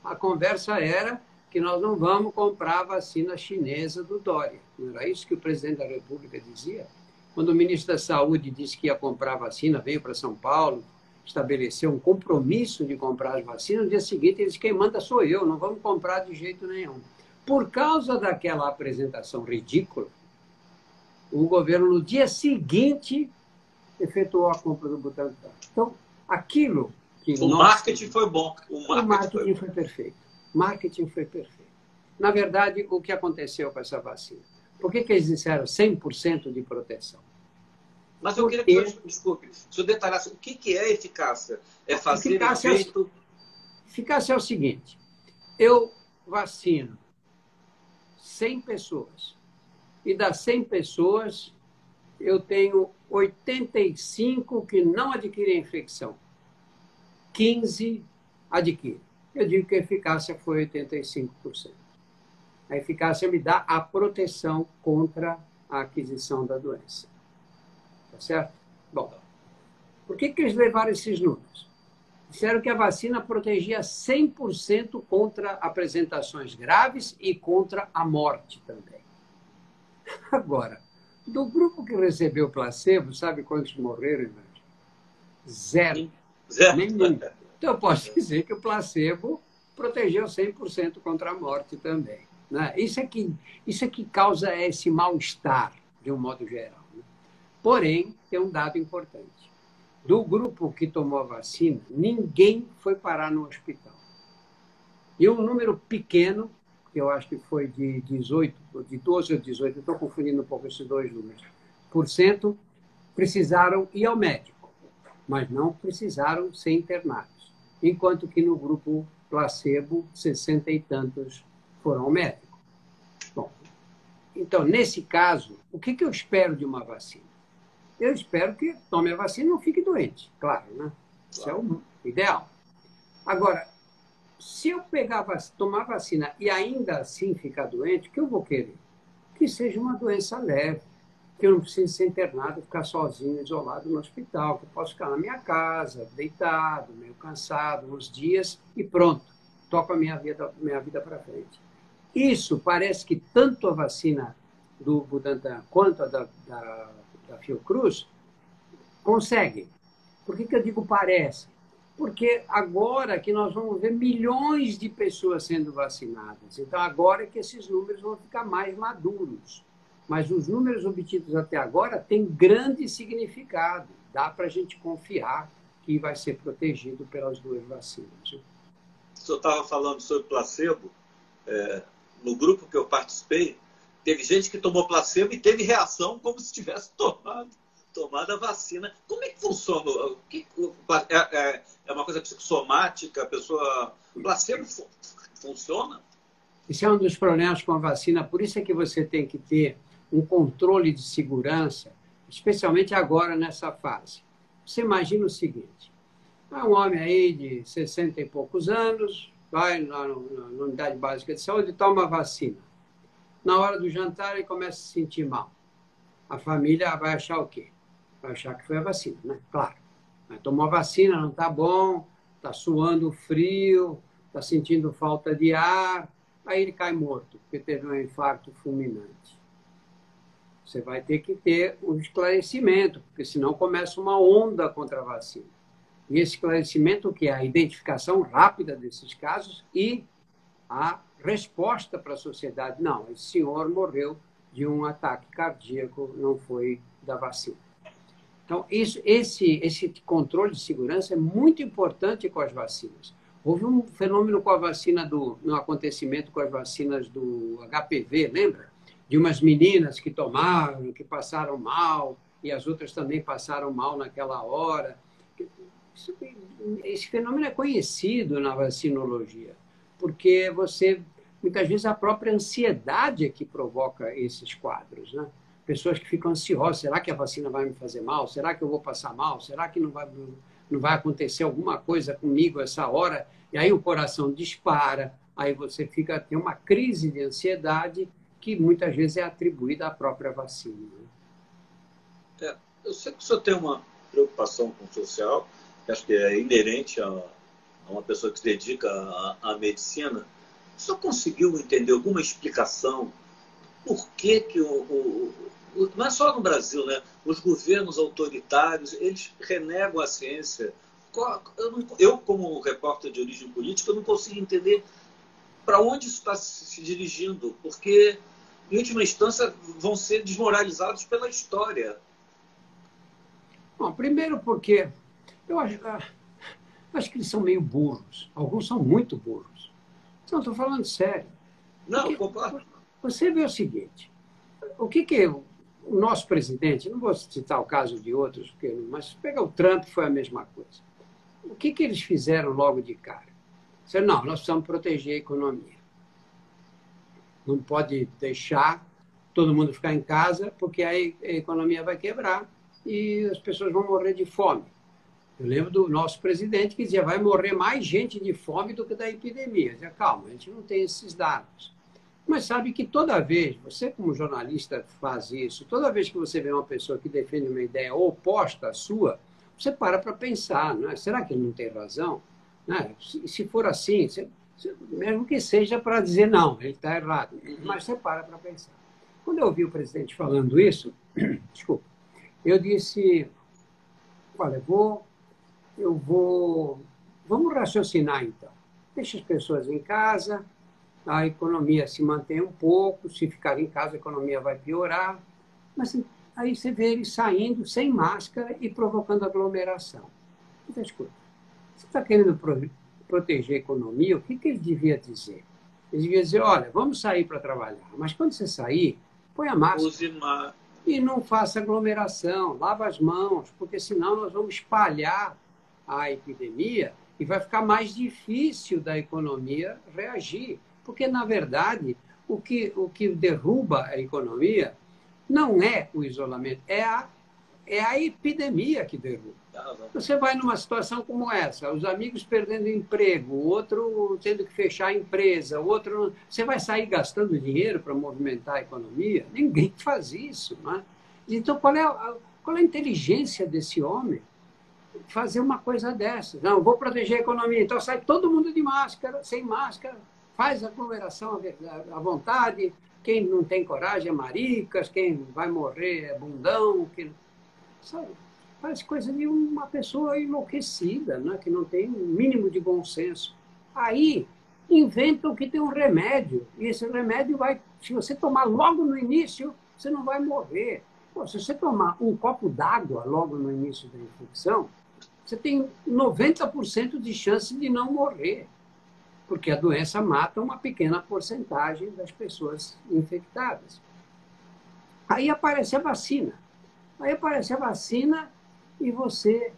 A conversa era que nós não vamos comprar a vacina chinesa do Dória. Não era isso que o presidente da República dizia? Quando o ministro da Saúde disse que ia comprar a vacina, veio para São Paulo, estabeleceu um compromisso de comprar as vacinas, no dia seguinte ele disse, quem manda sou eu, não vamos comprar de jeito nenhum. Por causa daquela apresentação ridícula, o governo, no dia seguinte, efetuou a compra do Butantan. Então, aquilo que... O marketing foi bom. O marketing foi perfeito. Marketing foi perfeito. Na verdade, o que aconteceu com essa vacina? Por que eles disseram 100% de proteção? Mas eu queria que o senhor, desculpe, o senhor detalhasse o que é eficácia? É fazer efeito... Eficácia é o seguinte, eu vacino 100 pessoas e das 100 pessoas eu tenho 85 que não adquirem infecção, 15 adquirem. Eu digo que a eficácia foi 85%. A eficácia me dá a proteção contra a aquisição da doença. Tá certo? Bom, por que eles levaram esses números? Disseram que a vacina protegia 100% contra apresentações graves e contra a morte também. Agora, do grupo que recebeu placebo, sabe quantos morreram, Ivan? Zero. Nenhum. Então, eu posso dizer que o placebo protegeu 100% contra a morte também. Né? Isso é que causa esse mal-estar, de um modo geral. Né? Porém, tem um dado importante. Do grupo que tomou a vacina, ninguém foi parar no hospital. E um número pequeno, que eu acho que foi de 18, de 12 ou 18, eu estou confundindo um pouco esses dois números, precisaram ir ao médico, mas não precisaram ser internados. Enquanto que no grupo placebo, 60 e tantos foram ao médico. Bom, então, nesse caso, o que eu espero de uma vacina? Eu espero que tome a vacina e não fique doente, claro, né? Isso é o ideal. Agora, se eu tomar a vacina e ainda assim ficar doente, o que eu vou querer? Que seja uma doença leve, que eu não precise ser internado, ficar sozinho, isolado no hospital, que eu possa ficar na minha casa, deitado, meio cansado, uns dias e pronto, toco a minha vida para frente. Isso parece que tanto a vacina do Butantan quanto a da Fiocruz conseguem. Por que eu digo parece? Porque agora que nós vamos ver milhões de pessoas sendo vacinadas. Então, agora é que esses números vão ficar mais maduros. Mas os números obtidos até agora têm grande significado. Dá para a gente confiar que vai ser protegido pelas duas vacinas. O senhor estava falando sobre placebo. No grupo que eu participei, teve gente que tomou placebo e teve reação como se tivesse tomado a vacina. Como é que funciona? É uma coisa psicossomática? A pessoa... O placebo funciona? Isso é um dos problemas com a vacina. Por isso é que você tem que ter um controle de segurança, especialmente agora nessa fase. Você imagina o seguinte. Um homem aí de 60 e poucos anos, vai na unidade básica de saúde e toma a vacina. Na hora do jantar, ele começa a se sentir mal. A família vai achar o quê? Vai achar que foi a vacina, né? Claro. Mas tomou a vacina, não está bom, está suando frio, está sentindo falta de ar, aí ele cai morto, porque teve um infarto fulminante. Você vai ter que ter um esclarecimento, porque senão começa uma onda contra a vacina. E esse esclarecimento, que é a identificação rápida desses casos e a resposta para a sociedade. Não, esse senhor morreu de um ataque cardíaco, não foi da vacina. Então, esse controle de segurança é muito importante com as vacinas. Houve um fenômeno com a vacina no acontecimento com as vacinas do HPV, lembra? De umas meninas que tomaram, que passaram mal, e as outras também passaram mal naquela hora. Esse fenômeno é conhecido na vacinologia, porque muitas vezes a própria ansiedade é que provoca esses quadros, né? Pessoas que ficam ansiosas, será que a vacina vai me fazer mal? Será que eu vou passar mal? Será que não vai acontecer alguma coisa comigo essa hora? E aí o coração dispara, aí você tem uma crise de ansiedade que muitas vezes é atribuída à própria vacina. Eu sei que o senhor tem uma preocupação com o social, que acho que é inerente a uma pessoa que se dedica à medicina. O senhor conseguiu entender alguma explicação por que não é só no Brasil, né? Os governos autoritários, eles renegam a ciência? Eu, como repórter de origem política, eu não consigo entender para onde isso está se dirigindo, porque, em última instância, vão ser desmoralizados pela história. Bom, primeiro porque eu acho que eles são meio burros. Alguns são muito burros. Não, estou falando sério. Não, concordo. Você vê o seguinte, o que o nosso presidente, não vou citar o caso de outros, mas pega o Trump, foi a mesma coisa. O que eles fizeram logo de cara? Disseram, não, nós precisamos proteger a economia. Não pode deixar todo mundo ficar em casa, porque aí a economia vai quebrar e as pessoas vão morrer de fome. Eu lembro do nosso presidente que dizia, vai morrer mais gente de fome do que da epidemia. Eu dizia, calma, a gente não tem esses dados. Mas sabe que toda vez, você como jornalista faz isso, toda vez que você vê uma pessoa que defende uma ideia oposta à sua, você para pensar, não é? Será que ele não tem razão? Não é? Se for assim, mesmo que seja para dizer não, ele está errado, mas você para pensar. Quando eu ouvi o presidente falando isso, desculpa, eu disse, olha, vamos raciocinar então. Deixa as pessoas em casa, a economia se mantém um pouco, se ficar em casa a economia vai piorar, mas aí você vê ele saindo sem máscara e provocando aglomeração. Então, escuta, você está querendo proteger a economia, o que ele devia dizer? Ele devia dizer, olha, vamos sair para trabalhar, mas quando você sair, põe a máscara e não faça aglomeração, lava as mãos, porque senão nós vamos espalhar a epidemia e vai ficar mais difícil da economia reagir. Porque, na verdade, o que derruba a economia não é o isolamento, é a epidemia que derruba. Você vai numa situação como essa, os amigos perdendo emprego, o outro tendo que fechar a empresa, o outro... Você vai sair gastando dinheiro para movimentar a economia? Ninguém faz isso, não é? Então, qual é a inteligência desse homem? Fazer uma coisa dessa. Não, vou proteger a economia, então sai todo mundo de máscara, sem máscara, faz aglomeração à vontade, quem não tem coragem é maricas, quem vai morrer é bundão, sabe? Parece coisa de uma pessoa enlouquecida, né? Que não tem um mínimo de bom senso. Aí inventam que tem um remédio, e esse remédio vai, se você tomar logo no início, você não vai morrer. Pô, se você tomar um copo d'água logo no início da infecção, você tem 90% de chance de não morrer, porque a doença mata uma pequena porcentagem das pessoas infectadas. Aí aparece a vacina. E você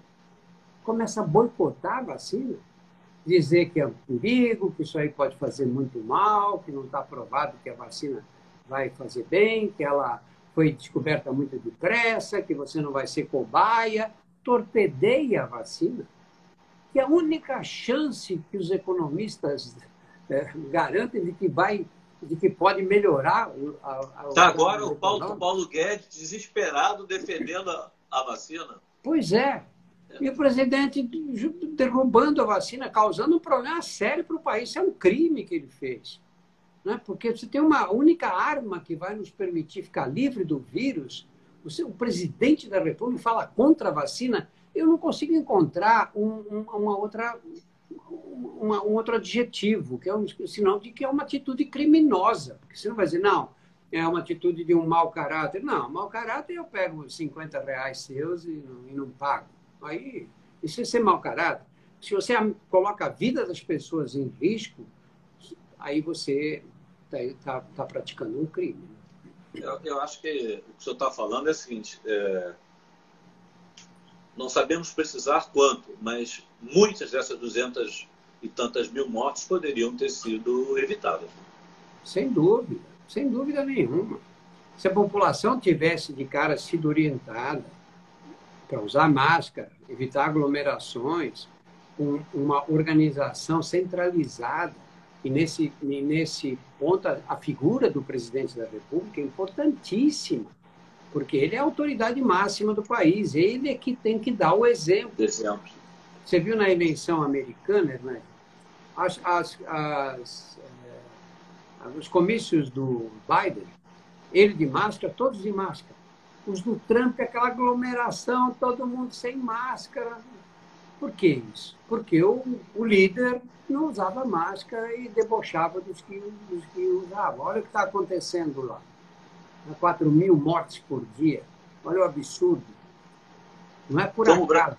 começa a boicotar a vacina, dizer que é um perigo, que isso aí pode fazer muito mal, que não está provado que a vacina vai fazer bem, que ela foi descoberta muito depressa, que você não vai ser cobaia. Torpedeia a vacina, que a única chance que os economistas garantem de que pode melhorar Está agora o Paulo Guedes desesperado defendendo a vacina. Pois é. E o presidente derrubando a vacina, causando um problema sério para o país. Isso é um crime que ele fez. Né? Porque você tem uma única arma que vai nos permitir ficar livre do vírus. O presidente da República fala contra a vacina. Eu não consigo encontrar um outro adjetivo, que é um sinal de que é uma atitude criminosa. Porque você não vai dizer, não, é uma atitude de um mau caráter. Não, mau caráter eu pego R$50 seus e não pago. Aí, isso é ser mau caráter. Se você coloca a vida das pessoas em risco, aí você está praticando um crime. Eu acho que o que o senhor está falando é o seguinte, não sabemos precisar quanto, mas muitas dessas 200 e tantas mil mortes poderiam ter sido evitadas. Sem dúvida nenhuma. Se a população tivesse de cara sido orientada para usar máscara, evitar aglomerações, uma organização centralizada, e nesse ponto, a figura do presidente da República é importantíssima, porque ele é a autoridade máxima do país, ele é que tem que dar o exemplo. Você viu na eleição americana, né? Os comícios do Biden, ele de máscara, todos de máscara. Os do Trump, aquela aglomeração, todo mundo sem máscara. Por que isso? Porque o líder não usava máscara e debochava dos que usavam. Olha o que está acontecendo lá. 4.000 mortes por dia. Olha o absurdo. Não é por acaso.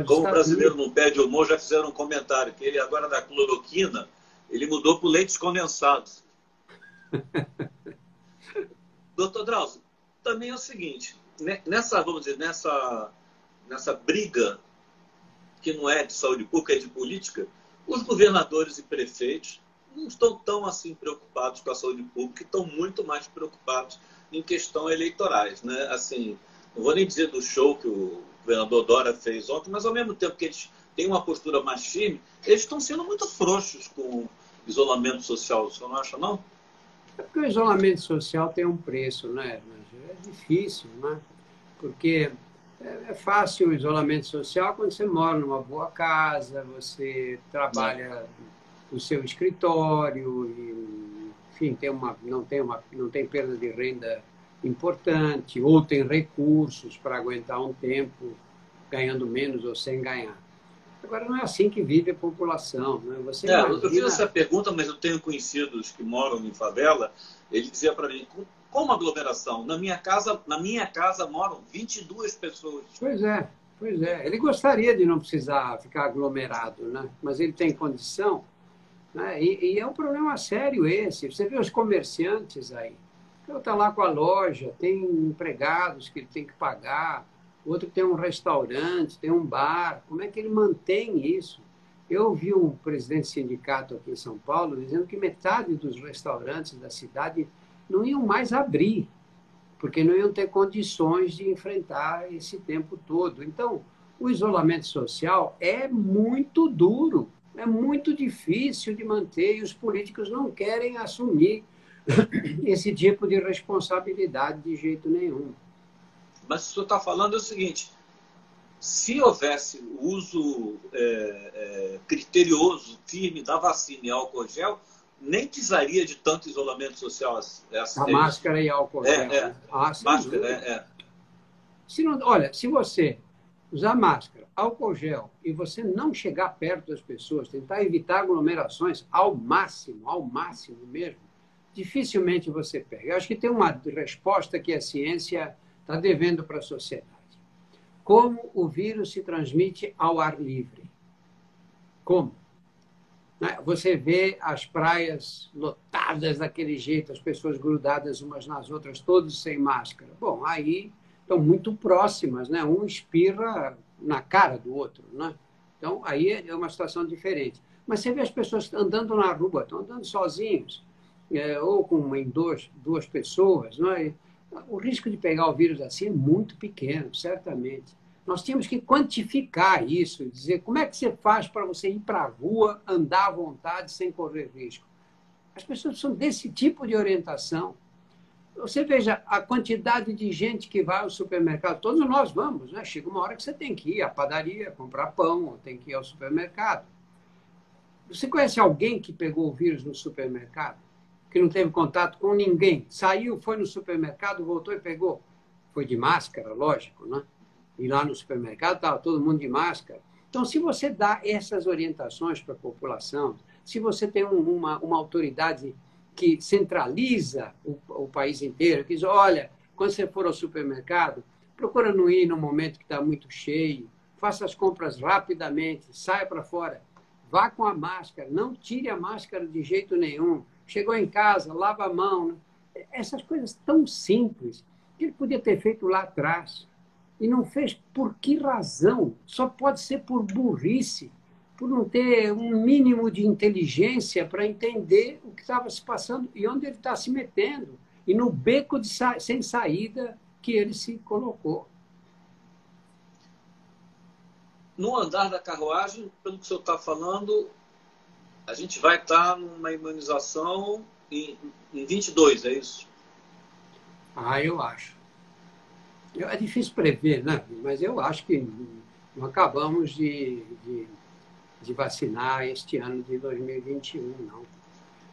Como o brasileiro não perde humor, já fizeram um comentário que ele agora da cloroquina, ele mudou para o leite condensado. Doutor Drauzio, também é o seguinte, vamos dizer, nessa briga que não é de saúde pública, é de política, os governadores e prefeitos não estão tão assim preocupados com a saúde pública, estão muito mais preocupados em questões eleitorais, né? Assim, não vou nem dizer do show que o governador Dória fez ontem, mas ao mesmo tempo que eles têm uma postura mais firme, eles estão sendo muito frouxos com o isolamento social. O senhor não acha, não? É porque o isolamento social tem um preço, né? É difícil, né? Porque é fácil o isolamento social quando você mora numa boa casa, você trabalha no seu escritório, e, enfim, não tem perda de renda importante, ou tem recursos para aguentar um tempo ganhando menos ou sem ganhar. Agora, não é assim que vive a população. Né? Eu fiz essa pergunta, mas eu tenho conhecidos que moram em favela. Ele dizia para mim, como aglomeração? Na minha casa moram 22 pessoas. Pois é. Ele gostaria de não precisar ficar aglomerado, né? Mas ele tem condição. Né? E é um problema sério esse. Você vê os comerciantes aí. Ele está lá com a loja, tem empregados que ele tem que pagar, outro tem um restaurante, tem um bar. Como é que ele mantém isso? Eu ouvi um presidente de sindicato aqui em São Paulo dizendo que metade dos restaurantes da cidade não iam mais abrir, porque não iam ter condições de enfrentar esse tempo todo. Então, o isolamento social é muito duro, é muito difícil de manter e os políticos não querem assumir esse tipo de responsabilidade de jeito nenhum. Mas o senhor está falando é o seguinte, se houvesse o uso criterioso, firme da vacina e álcool gel, nem precisaria de tanto isolamento social. A máscara e álcool gel. Máscara, Olha, se você usar máscara, álcool gel, e você não chegar perto das pessoas, tentar evitar aglomerações ao máximo mesmo, dificilmente você pega. Eu acho que tem uma resposta que a ciência está devendo para a sociedade. Como o vírus se transmite ao ar livre? Como? Você vê as praias lotadas daquele jeito, as pessoas grudadas umas nas outras, todos sem máscara. Bom, aí estão muito próximas, né? Um espirra na cara do outro, né? Então, aí é uma situação diferente. Mas você vê as pessoas andando na rua, estão andando sozinhos, ou com duas pessoas, não é? O risco de pegar o vírus assim é muito pequeno, certamente. Nós tínhamos que quantificar isso, dizer como é que você faz para você ir para a rua, andar à vontade, sem correr risco. As pessoas precisam desse tipo de orientação. Você veja a quantidade de gente que vai ao supermercado. Todos nós vamos, né? Chega uma hora que você tem que ir à padaria, comprar pão, ou tem que ir ao supermercado. Você conhece alguém que pegou o vírus no supermercado? Que não teve contato com ninguém? Saiu, foi no supermercado, voltou e pegou? Foi de máscara, lógico, né? E lá no supermercado estava todo mundo de máscara. Então, se você dá essas orientações para a população, se você tem uma autoridade que centraliza o país inteiro, que diz, olha, quando você for ao supermercado, procura não ir no momento que está muito cheio, faça as compras rapidamente, saia para fora, vá com a máscara, não tire a máscara de jeito nenhum, chegou em casa, lava a mão. Essas coisas tão simples que ele podia ter feito lá atrás. E não fez por que razão? Só pode ser por burrice, por não ter um mínimo de inteligência para entender o que estava se passando e onde ele está se metendo. E no beco sem saída que ele se colocou. No andar da carruagem, pelo que o senhor está falando, a gente vai estar numa imunização em 22, é isso? Eu acho. É difícil prever, né? Mas eu acho que Não acabamos de vacinar este ano de 2021, não.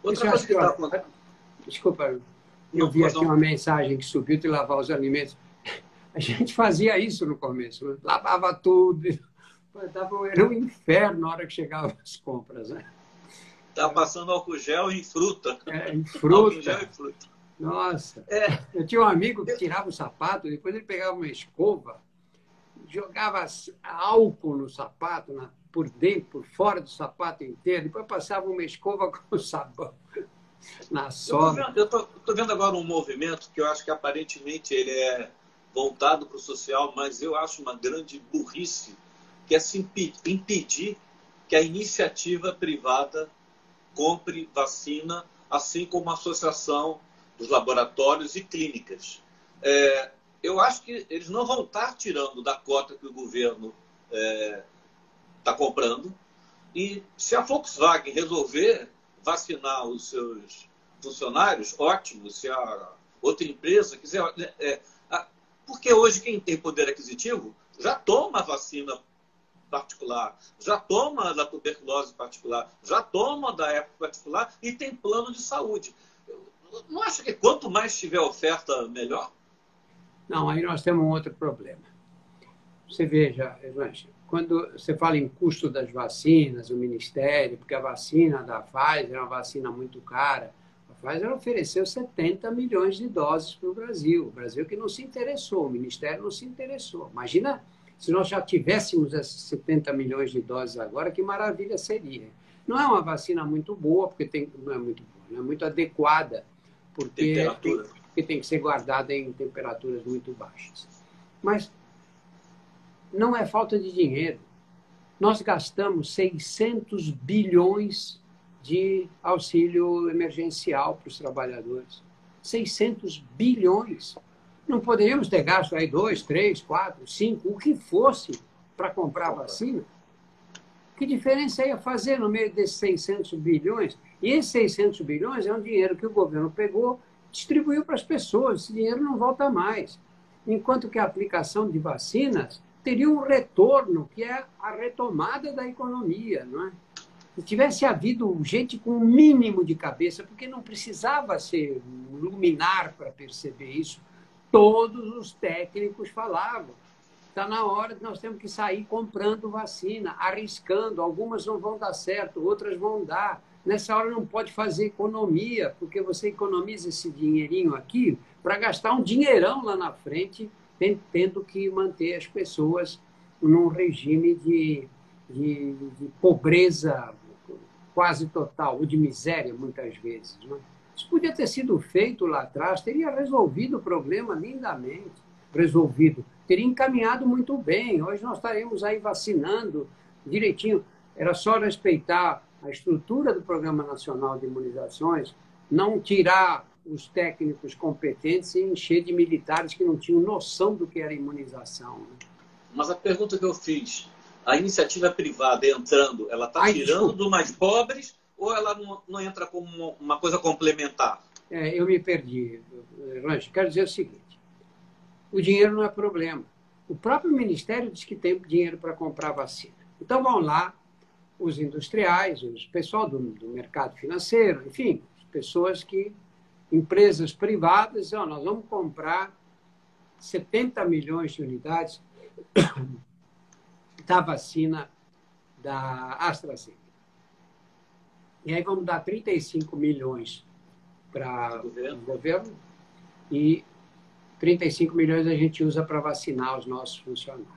Outra coisa que está acontecendo... Desculpa, eu vi aqui uma mensagem que subiu de lavar os alimentos. A gente fazia isso no começo, lavava tudo. Era um inferno na hora que chegavam as compras, né? Tá passando álcool gel em fruta. Em fruta. Álcool gel em fruta. Nossa. Eu tinha um amigo que tirava o sapato, depois ele pegava uma escova, jogava álcool no sapato, por dentro, por fora do sapato inteiro, depois passava uma escova com sabão na sola. Eu estou vendo agora um movimento que eu acho que aparentemente ele é voltado para o social, mas eu acho uma grande burrice, que é se impedir que a iniciativa privada compre vacina, assim como a associação dos laboratórios e clínicas. Eu acho que eles não vão estar tirando da cota que o governo está comprando. E se a Volkswagen resolver vacinar os seus funcionários, ótimo. Se a outra empresa quiser... porque hoje quem tem poder aquisitivo já toma a vacina particular, já toma da tuberculose particular, já toma da herpes particular e tem plano de saúde. Não acha que quanto mais tiver oferta, melhor? Não, aí nós temos um outro problema. Você veja, Evangelho, quando você fala em custo das vacinas, o Ministério, porque a vacina da Pfizer é uma vacina muito cara, a Pfizer ofereceu 70 milhões de doses para o Brasil que não se interessou, o Ministério não se interessou. Imagina se nós já tivéssemos esses 70 milhões de doses agora, que maravilha seria. Não é uma vacina muito boa, porque não é muito boa, não é muito adequada, porque tem que ser guardada em temperaturas muito baixas. Mas não é falta de dinheiro. Nós gastamos 600 bilhões de auxílio emergencial para os trabalhadores. 600 bilhões. Não poderíamos ter gasto aí 2, 3, 4, 5, o que fosse para comprar vacina? Que diferença ia fazer no meio desses 600 bilhões? E esses 600 bilhões é um dinheiro que o governo pegou, distribuiu para as pessoas. Esse dinheiro não volta mais. Enquanto que a aplicação de vacinas teria um retorno, que é a retomada da economia, não é? Se tivesse havido gente com um mínimo de cabeça, porque não precisava ser luminar para perceber isso, todos os técnicos falavam. Está na hora de nós temos que sair comprando vacina, arriscando. Algumas não vão dar certo, outras vão dar. Nessa hora não pode fazer economia, porque você economiza esse dinheirinho aqui para gastar um dinheirão lá na frente, tendo que manter as pessoas num regime de pobreza quase total, ou de miséria, muitas vezes. Né? Isso podia ter sido feito lá atrás, teria resolvido o problema lindamente, teria encaminhado muito bem. Hoje nós estaremos aí vacinando direitinho. Era só respeitar a estrutura do Programa Nacional de Imunizações, não tirar os técnicos competentes e encher de militares que não tinham noção do que era imunização. Né? Mas a pergunta que eu fiz, a iniciativa privada entrando, ela está tirando dos mais pobres ou ela não entra como uma coisa complementar? Eu me perdi, Rancho. Quero dizer o seguinte, o dinheiro não é problema. O próprio Ministério diz que tem dinheiro para comprar vacina. Então vão lá os industriais, o pessoal do mercado financeiro, enfim, empresas privadas, nós vamos comprar 70 milhões de unidades da vacina da AstraZeneca. E aí vamos dar 35 milhões para o governo e 35 milhões a gente usa para vacinar os nossos funcionários.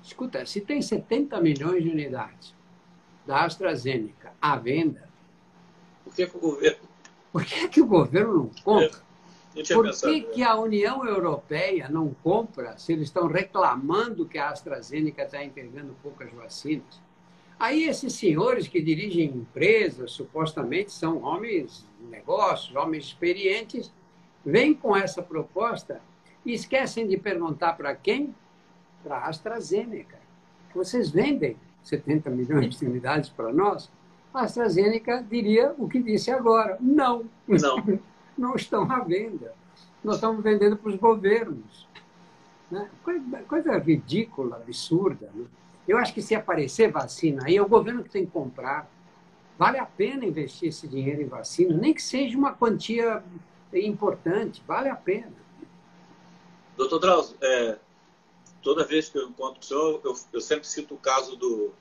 Escuta, se tem 70 milhões de unidades da AstraZeneca à venda, por que o governo não compra? Por pensado, que a União Europeia não compra, se eles estão reclamando que a AstraZeneca está entregando poucas vacinas? Aí esses senhores que dirigem empresas, supostamente são homens de negócios, homens experientes, vêm com essa proposta e esquecem de perguntar para quem? Para a AstraZeneca. Vocês vendem 70 milhões de unidades para nós? A AstraZeneca diria o que disse agora. Não. Não estão à venda. Nós estamos vendendo para os governos. Né? Coisa ridícula, absurda. Né? Eu acho que se aparecer vacina aí, é o governo que tem que comprar. Vale a pena investir esse dinheiro em vacina, nem que seja uma quantia importante, vale a pena. Doutor Drauzio, toda vez que eu encontro o senhor, eu sempre cito o caso do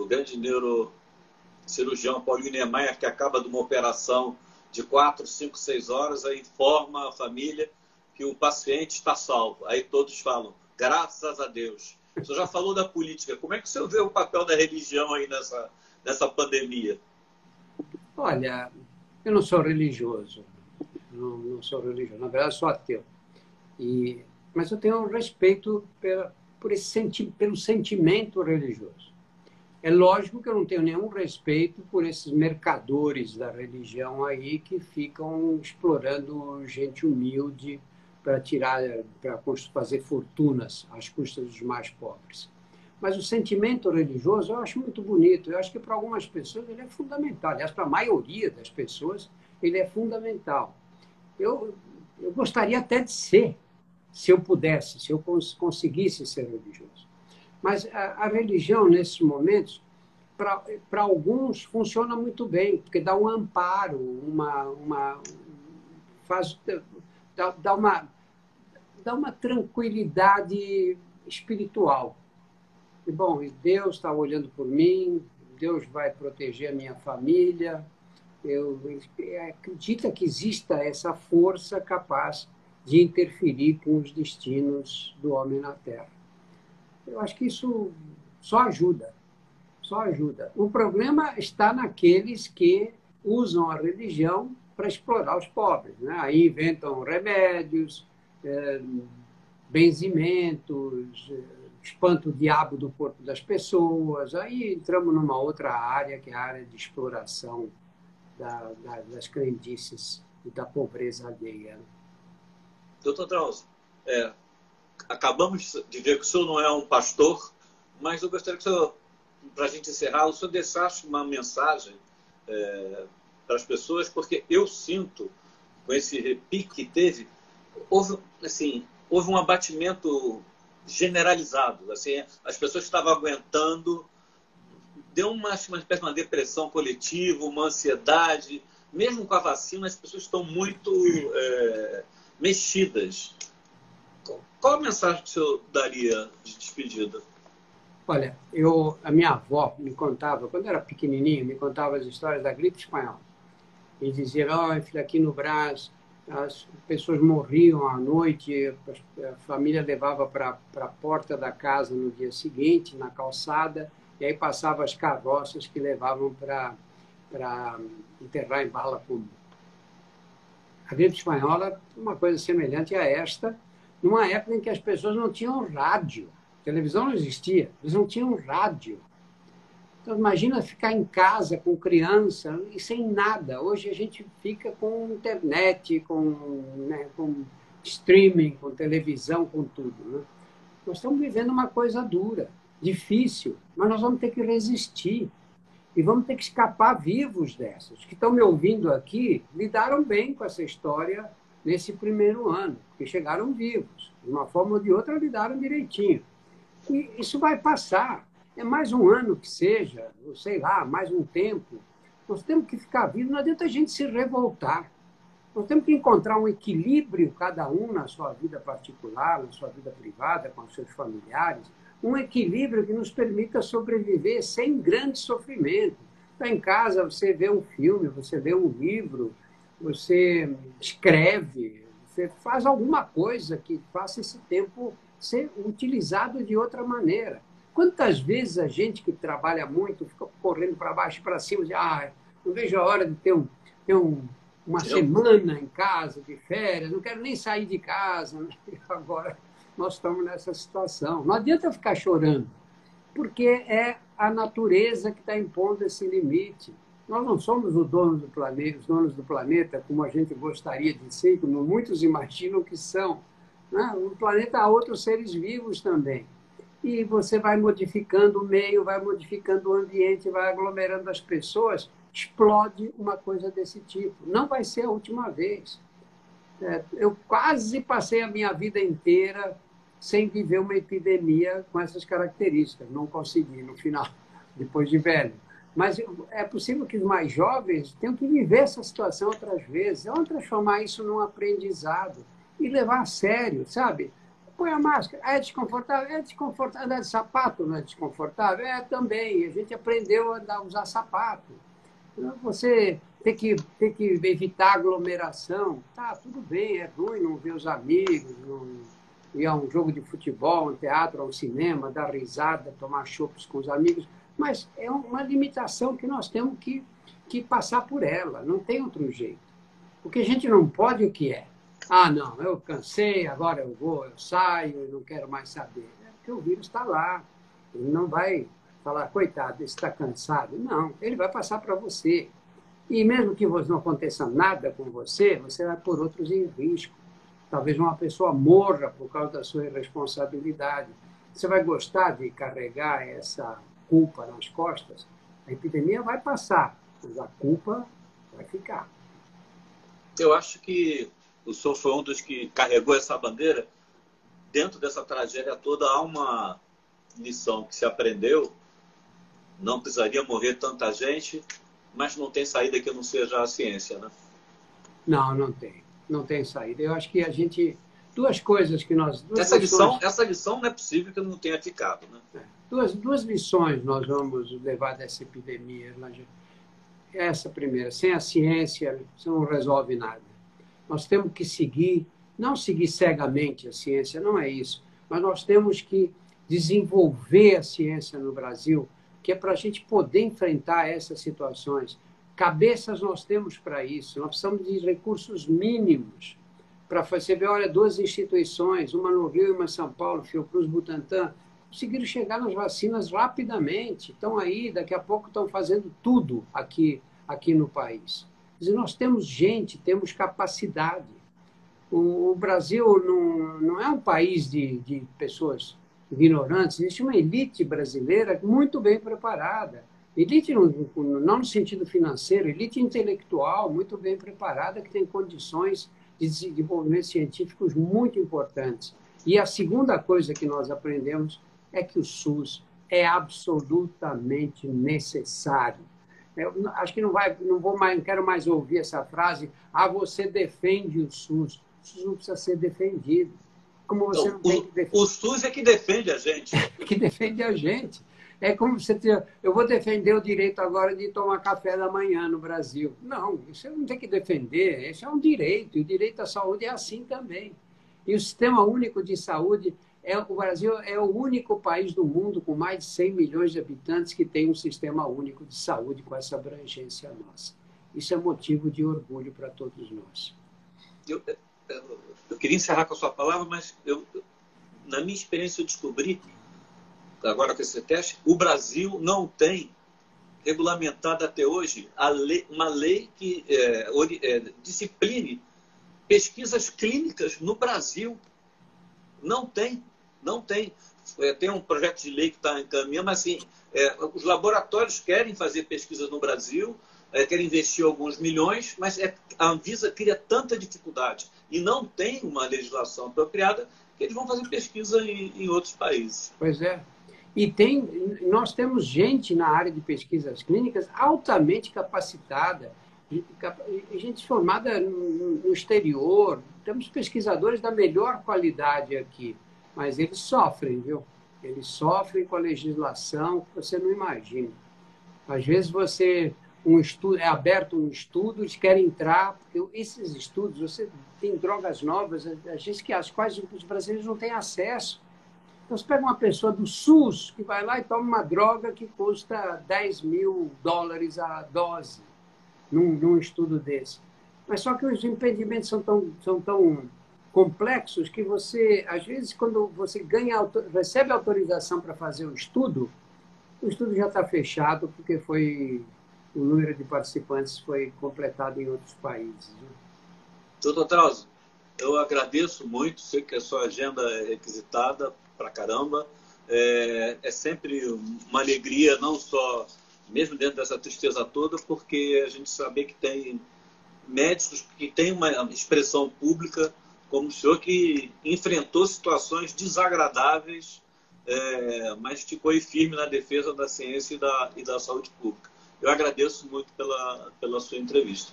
grande neurocirurgião Paulinho Niemeyer, que acaba de uma operação de 4, 5, 6 horas, aí informa a família que o paciente está salvo. Aí todos falam, graças a Deus. O senhor já falou da política. Como é que o senhor vê o papel da religião aí nessa pandemia? Olha, eu não sou religioso. Não sou religioso. Na verdade, sou ateu. Mas eu tenho respeito pelo sentimento religioso. É lógico que eu não tenho nenhum respeito por esses mercadores da religião aí que ficam explorando gente humilde para fazer fortunas às custas dos mais pobres. Mas o sentimento religioso eu acho muito bonito. Eu acho que para algumas pessoas ele é fundamental. Aliás, para a maioria das pessoas ele é fundamental. Eu gostaria até de ser, se eu pudesse, se eu conseguisse ser religioso. Mas a religião, nesses momentos, para alguns, funciona muito bem, porque dá um amparo, dá uma tranquilidade espiritual. E, bom, Deus está olhando por mim, Deus vai proteger a minha família. Eu acredito que exista essa força capaz de interferir com os destinos do homem na Terra. Eu acho que isso só ajuda, só ajuda. O problema está naqueles que usam a religião para explorar os pobres, né? Aí inventam remédios, benzimentos, espanta o diabo do corpo das aí entramos numa outra área, que é a área de exploração das crendices e da pobreza alheia. Doutor Drauzio, acabamos de ver que o senhor não é um pastor, mas eu gostaria que o senhor, para a gente encerrar, o senhor deixasse uma mensagem para as pessoas, porque eu sinto, com esse repique que teve, houve um abatimento generalizado. Assim, as pessoas estavam aguentando, deu uma espécie de uma depressão coletiva, uma ansiedade. Mesmo com a vacina, as pessoas estão muito mexidas. Qual a mensagem que o senhor daria de despedida? Olha, a minha avó me contava, quando eu era pequenininho, me contava as histórias da gripe espanhola. E dizia, filho, aqui no Brás, as pessoas morriam à noite, a família levava para a porta da casa no dia seguinte, na calçada, e aí passavam as carroças que levavam para enterrar em bala comum. A gripe espanhola é uma coisa semelhante a esta, numa época em que as pessoas não tinham rádio. A televisão não existia, eles não tinham rádio. Então, imagina ficar em casa com criança e sem nada. Hoje a gente fica com internet, com streaming, com televisão, com tudo. Né? Nós estamos vivendo uma coisa dura, difícil, mas nós vamos ter que resistir. E vamos ter que escapar vivos dessas. Os que estão me ouvindo aqui lidaram bem com essa história nesse primeiro ano, porque chegaram vivos. De uma forma ou de outra, lidaram direitinho. E isso vai passar. É mais um ano que seja, ou sei lá, mais um tempo. Nós temos que ficar vivos, não adianta a gente se revoltar. Nós temos que encontrar um equilíbrio, cada um na sua vida particular, na sua vida privada, com os seus familiares, um equilíbrio que nos permita sobreviver sem grande sofrimento. Está em casa, você vê um filme, você lê um livro, você escreve, você faz alguma coisa que faça esse tempo ser utilizado de outra maneira. Quantas vezes a gente que trabalha muito fica correndo para baixo e para cima, diz, não vejo a hora de ter uma semana em casa, de férias, não quero nem sair de casa. Agora nós estamos nessa situação. Não adianta ficar chorando, porque é a natureza que está impondo esse limite. Nós não somos os donos do planeta como a gente gostaria de ser, como muitos imaginam que são. No planeta há outros seres vivos também. E você vai modificando o meio, vai modificando o ambiente, vai aglomerando as pessoas, explode uma coisa desse tipo. Não vai ser a última vez. Eu quase passei a minha vida inteira sem viver uma epidemia com essas características. Não consegui, no final, depois de velho. Mas é possível que os mais jovens tenham que viver essa situação outras vezes. Vamos transformar isso num aprendizado e levar a sério, sabe? Põe a máscara. É desconfortável? É desconfortável. Andar de sapato não é desconfortável? É também. A gente aprendeu a usar sapato. Você tem que evitar aglomeração. Tá, tudo bem, é ruim não ver os amigos, não ir a um jogo de futebol, um teatro, um cinema, dar risada, tomar chopps com os amigos. Mas é uma limitação que nós temos que passar por ela. Não tem outro jeito. O que a gente não pode, o que é? Ah, não, eu cansei, agora eu vou, eu saio, eu não quero mais saber. É porque o vírus está lá. Ele não vai falar, coitado, esse está cansado. Não, ele vai passar para você. E mesmo que não aconteça nada com você, você vai pôr outros em risco. Talvez uma pessoa morra por causa da sua irresponsabilidade. Você vai gostar de carregar essa culpa nas costas? A epidemia vai passar, mas a culpa vai ficar. Eu acho que o senhor foi um dos que carregou essa bandeira. Dentro dessa tragédia toda, há uma lição que se aprendeu. Não precisaria morrer tanta gente, mas não tem saída que não seja a ciência, né? Não, não tem. Não tem saída. Eu acho que a gente... Duas coisas que nós... Essa lição não é possível que não tenha ficado, né? Duas lições nós vamos levar dessa epidemia, Erlanger. Essa primeira, sem a ciência, você não resolve nada. Nós temos que seguir, não seguir cegamente a ciência, não é isso, mas nós temos que desenvolver a ciência no Brasil, que é para a gente poder enfrentar essas situações. Cabeças nós temos para isso, nós precisamos de recursos mínimos para você ver, olha, duas instituições, uma no Rio e uma em São Paulo, Fiocruz, Butantan, conseguiram chegar nas vacinas rapidamente, estão aí, daqui a pouco estão fazendo tudo aqui no país. Quer dizer, nós temos gente, temos capacidade. O Brasil não é um país de pessoas ignorantes, existe uma elite brasileira muito bem preparada. Elite não no sentido financeiro, elite intelectual muito bem preparada, que tem condições de desenvolvimento científicos muito importantes. E a segunda coisa que nós aprendemos é que o SUS é absolutamente necessário. Eu acho que não quero mais ouvir essa frase, você defende o SUS. O SUS não precisa ser defendido. Como você não tem que defender. O SUS é que defende a gente. Que defende a gente. É como você dizer, eu vou defender o direito agora de tomar café da manhã no Brasil. Não, isso não tem que defender, esse é um direito, e o direito à saúde é assim também. E o Sistema Único de Saúde, o Brasil é o único país do mundo com mais de 100 milhões de habitantes que tem um Sistema Único de Saúde com essa abrangência nossa. Isso é motivo de orgulho para todos nós. Eu queria encerrar com a sua palavra, mas na minha experiência eu descobri, agora com esse teste, o Brasil não tem regulamentado até hoje uma lei que discipline pesquisas clínicas no Brasil. Não tem. Tem um projeto de lei que está em caminho, mas assim, os laboratórios querem fazer pesquisas no Brasil, querem investir alguns milhões, mas a Anvisa cria tanta dificuldade e não tem uma legislação apropriada que eles vão fazer pesquisa em outros países. Pois é. E nós temos gente na área de pesquisas clínicas altamente capacitada, gente formada no exterior, temos pesquisadores da melhor qualidade aqui, mas eles sofrem, viu? Eles sofrem com a legislação que você não imagina. Às vezes é aberto um estudo, eles querem entrar, porque esses estudos, você tem drogas novas, às quais os brasileiros não têm acesso. Então, você pega uma pessoa do SUS que vai lá e toma uma droga que custa $10 mil a dose num estudo desse. Mas só que os impedimentos são tão complexos que você, às vezes, quando você recebe autorização para fazer o estudo já está fechado porque o número de participantes foi completado em outros países. Doutor Trauso, eu agradeço muito, sei que a sua agenda é requisitada pra caramba. É sempre uma alegria, não só, mesmo dentro dessa tristeza toda, porque a gente sabe que tem médicos que têm uma expressão pública como o senhor que enfrentou situações desagradáveis, mas ficou aí firme na defesa da ciência e da saúde pública. Eu agradeço muito pela sua entrevista.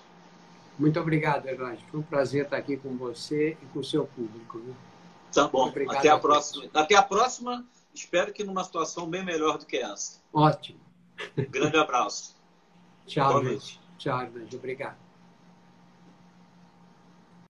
Muito obrigado, Ernesto. Foi um prazer estar aqui com você e com o seu público. Viu? Tá bom. Até a próxima. Até a próxima. Espero que numa situação bem melhor do que essa. Ótimo. Grande abraço. Tchau, gente. Tchau, Ernesto. Obrigado.